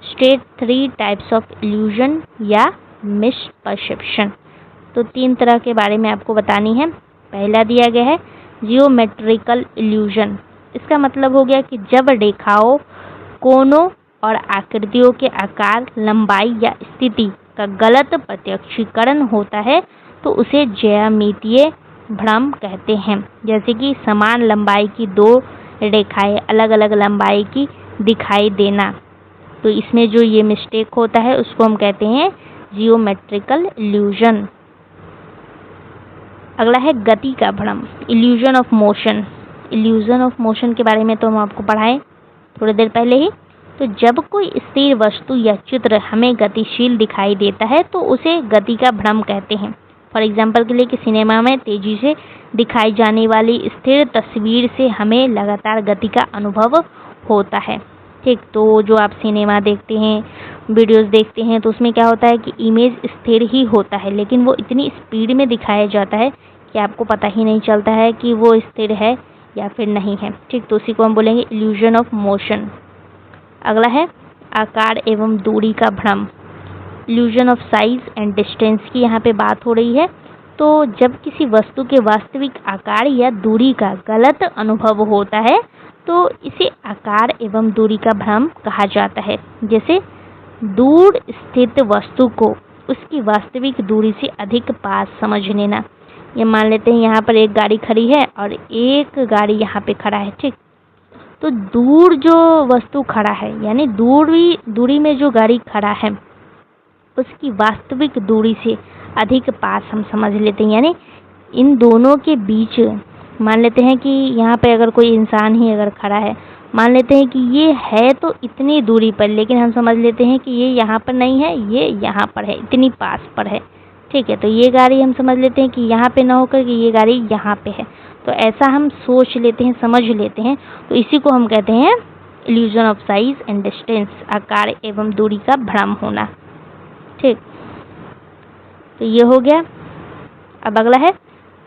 स्टेट 3 टाइप्स ऑफ इल्यूजन या मिसपरसेप्शन। तो 3 तरह के बारे में आपको बतानी है। पहला दिया गया है जियोमेट्रिकल इल्यूजन। इसका मतलब हो गया कि जब रेखाओं, कोनों और आकृतियों के आकार, लंबाई या स्थिति का गलत प्रत्यक्षीकरण होता है तो उसे ज्यामितीय भ्रम कहते हैं। जैसे कि समान लंबाई की 2 रेखाएं अलग अलग लंबाई की दिखाई देना। तो इसमें जो ये मिस्टेक होता है उसको हम कहते हैं जियोमेट्रिकल इल्यूजन। अगला है गति का भ्रम, illusion of motion. Illusion of motion के बारे में तो हम आपको पढ़ाएं थोड़ी देर पहले ही। तो जब कोई स्थिर वस्तु या चित्र हमें गतिशील दिखाई देता है तो उसे गति का भ्रम कहते हैं। फॉर एग्जाम्पल के लिए कि सिनेमा में तेजी से दिखाई जाने वाली स्थिर तस्वीर से हमें लगातार गति का अनुभव होता है। ठीक, तो जो आप सिनेमा देखते हैं, वीडियोस देखते हैं तो उसमें क्या होता है कि इमेज स्थिर ही होता है लेकिन वो इतनी स्पीड में दिखाया जाता है कि आपको पता ही नहीं चलता है कि वो स्थिर है या फिर नहीं है। ठीक, तो उसी को हम बोलेंगे इल्यूजन ऑफ मोशन। अगला है आकार एवं दूरी का भ्रम, illusion of size and distance की यहाँ पे बात हो रही है। तो जब किसी वस्तु के वास्तविक आकार या दूरी का गलत अनुभव होता है तो इसे आकार एवं दूरी का भ्रम कहा जाता है। जैसे दूर स्थित वस्तु को उसकी वास्तविक दूरी से अधिक पास समझ लेना। ये मान लेते हैं यहाँ पर एक गाड़ी खड़ी है और एक गाड़ी यहाँ पे खड़ा है। ठीक, तो दूर जो वस्तु खड़ा है यानी दूरी में जो गाड़ी खड़ा है उसकी वास्तविक दूरी से अधिक पास हम समझ लेते हैं। यानी इन दोनों के बीच मान लेते हैं कि यहाँ पे अगर कोई इंसान ही अगर खड़ा है, मान लेते हैं कि ये है तो इतनी दूरी पर, लेकिन हम समझ लेते हैं कि ये यहाँ पर नहीं है, ये यहाँ पर है, इतनी पास पर है। ठीक है, तो ये गाड़ी हम समझ लेते हैं कि यहाँ पे ना होकर कि ये गाड़ी यहाँ पे है। तो ऐसा हम सोच लेते हैं, समझ लेते हैं। तो इसी को हम कहते हैं illusion of size and distance, आकार एवं दूरी का भ्रम होना। ठीक, तो ये हो गया। अब अगला है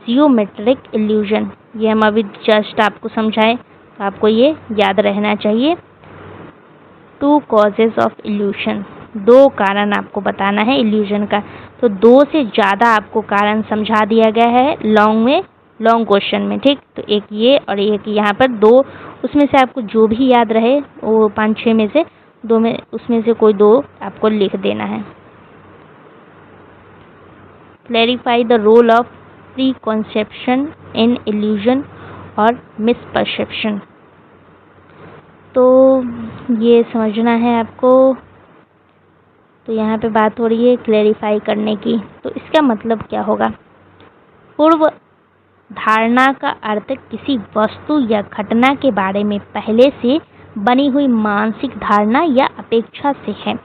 जियोमेट्रिक इल्यूजन। ये हम अभी जस्ट आपको समझाएं तो आपको ये याद रहना चाहिए। 2 कॉजेज ऑफ इल्यूशन, 2 कारण आपको बताना है इल्यूजन का। तो 2 से ज़्यादा आपको कारण समझा दिया गया है लॉन्ग क्वेश्चन में, ठीक। तो एक ये और एक यहाँ पर 2, उसमें से आपको जो भी याद रहे वो 5-6 में से 2 में, उसमें से कोई 2 आपको लिख देना है। Clarify the role of preconception in illusion और मिसपरसेप्शन। तो ये समझना है आपको। तो यहाँ पे बात हो रही है क्लैरिफाई करने की, तो इसका मतलब क्या होगा? पूर्व धारणा का अर्थ किसी वस्तु या घटना के बारे में पहले से बनी हुई मानसिक धारणा या अपेक्षा से है,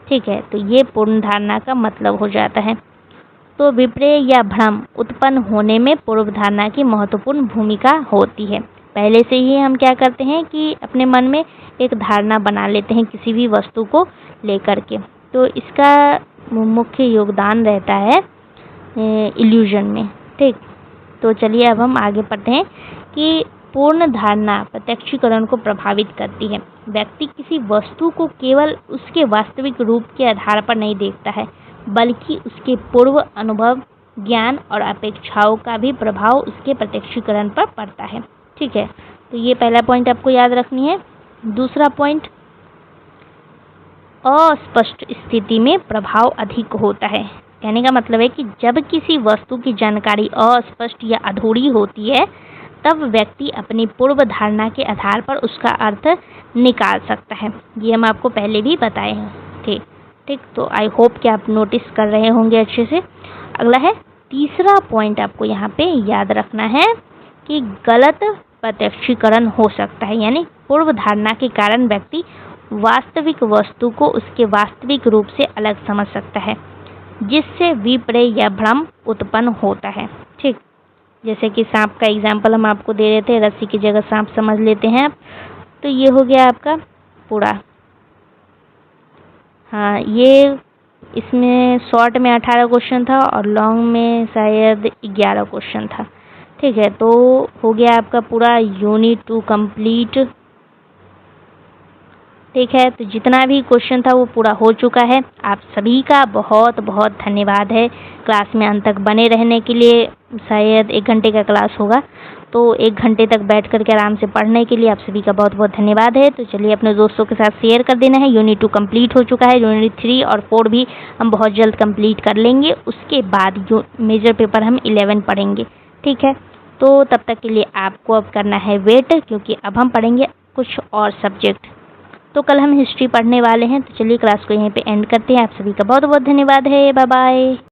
ठीक है। तो ये पूर्ण धारणा का मतलब हो जाता है। तो विपर्य या भ्रम उत्पन्न होने में पूर्व धारणा की महत्वपूर्ण भूमिका होती है। पहले से ही हम क्या करते हैं कि अपने मन में एक धारणा बना लेते हैं किसी भी वस्तु को लेकर के, तो इसका मुख्य योगदान रहता है इल्यूजन में, ठीक। तो चलिए अब हम आगे पढ़ते हैं कि पूर्ण धारणा प्रत्यक्षीकरण को प्रभावित करती है। व्यक्ति किसी वस्तु को केवल उसके वास्तविक रूप के आधार पर नहीं देखता है, बल्कि उसके पूर्व अनुभव, ज्ञान और अपेक्षाओं का भी प्रभाव उसके प्रत्यक्षीकरण पर पड़ता है, ठीक है। तो ये पहला पॉइंट आपको याद रखनी है। दूसरा पॉइंट, अस्पष्ट स्थिति में प्रभाव अधिक होता है। कहने का मतलब है कि जब किसी वस्तु की जानकारी अस्पष्ट या अधूरी होती है, तब व्यक्ति अपनी पूर्व धारणा के आधार पर उसका अर्थ निकाल सकता है। ये हम आपको पहले भी बताए हैं, ठीक। तो आई होप कि आप नोटिस कर रहे होंगे अच्छे से। अगला है तीसरा पॉइंट, आपको यहाँ पे याद रखना है कि गलत प्रत्यक्षीकरण हो सकता है, यानी पूर्व धारणा के कारण व्यक्ति वास्तविक वस्तु को उसके वास्तविक रूप से अलग समझ सकता है, जिससे विपर्य या भ्रम उत्पन्न होता है, ठीक। जैसे कि सांप का एग्जाम्पल हम आपको दे रहे थे, रस्सी की जगह सांप समझ लेते हैं आप। तो ये हो गया आपका पूरा। हाँ, ये इसमें शॉर्ट में 18 क्वेश्चन था और लॉन्ग में शायद 11 क्वेश्चन था, ठीक है। तो हो गया आपका पूरा यूनिट 2 कंप्लीट, ठीक है। तो जितना भी क्वेश्चन था वो पूरा हो चुका है। आप सभी का बहुत बहुत धन्यवाद है क्लास में अंत तक बने रहने के लिए। शायद 1 घंटे का क्लास होगा, तो 1 घंटे तक बैठ कर के आराम से पढ़ने के लिए आप सभी का बहुत बहुत धन्यवाद है। तो चलिए अपने दोस्तों के साथ शेयर कर देना है। यूनिट 2 कंप्लीट हो चुका है। यूनिट 3 और 4 भी हम बहुत जल्द कंप्लीट कर लेंगे। उसके बाद मेजर पेपर हम 11 पढ़ेंगे, ठीक है। तो तब तक के लिए आपको अब करना है वेट, क्योंकि अब हम पढ़ेंगे कुछ और सब्जेक्ट। तो कल हम हिस्ट्री पढ़ने वाले हैं। तो चलिए क्लास को यहीं पे एंड करते हैं। आप सभी का बहुत बहुत धन्यवाद है। Bye bye.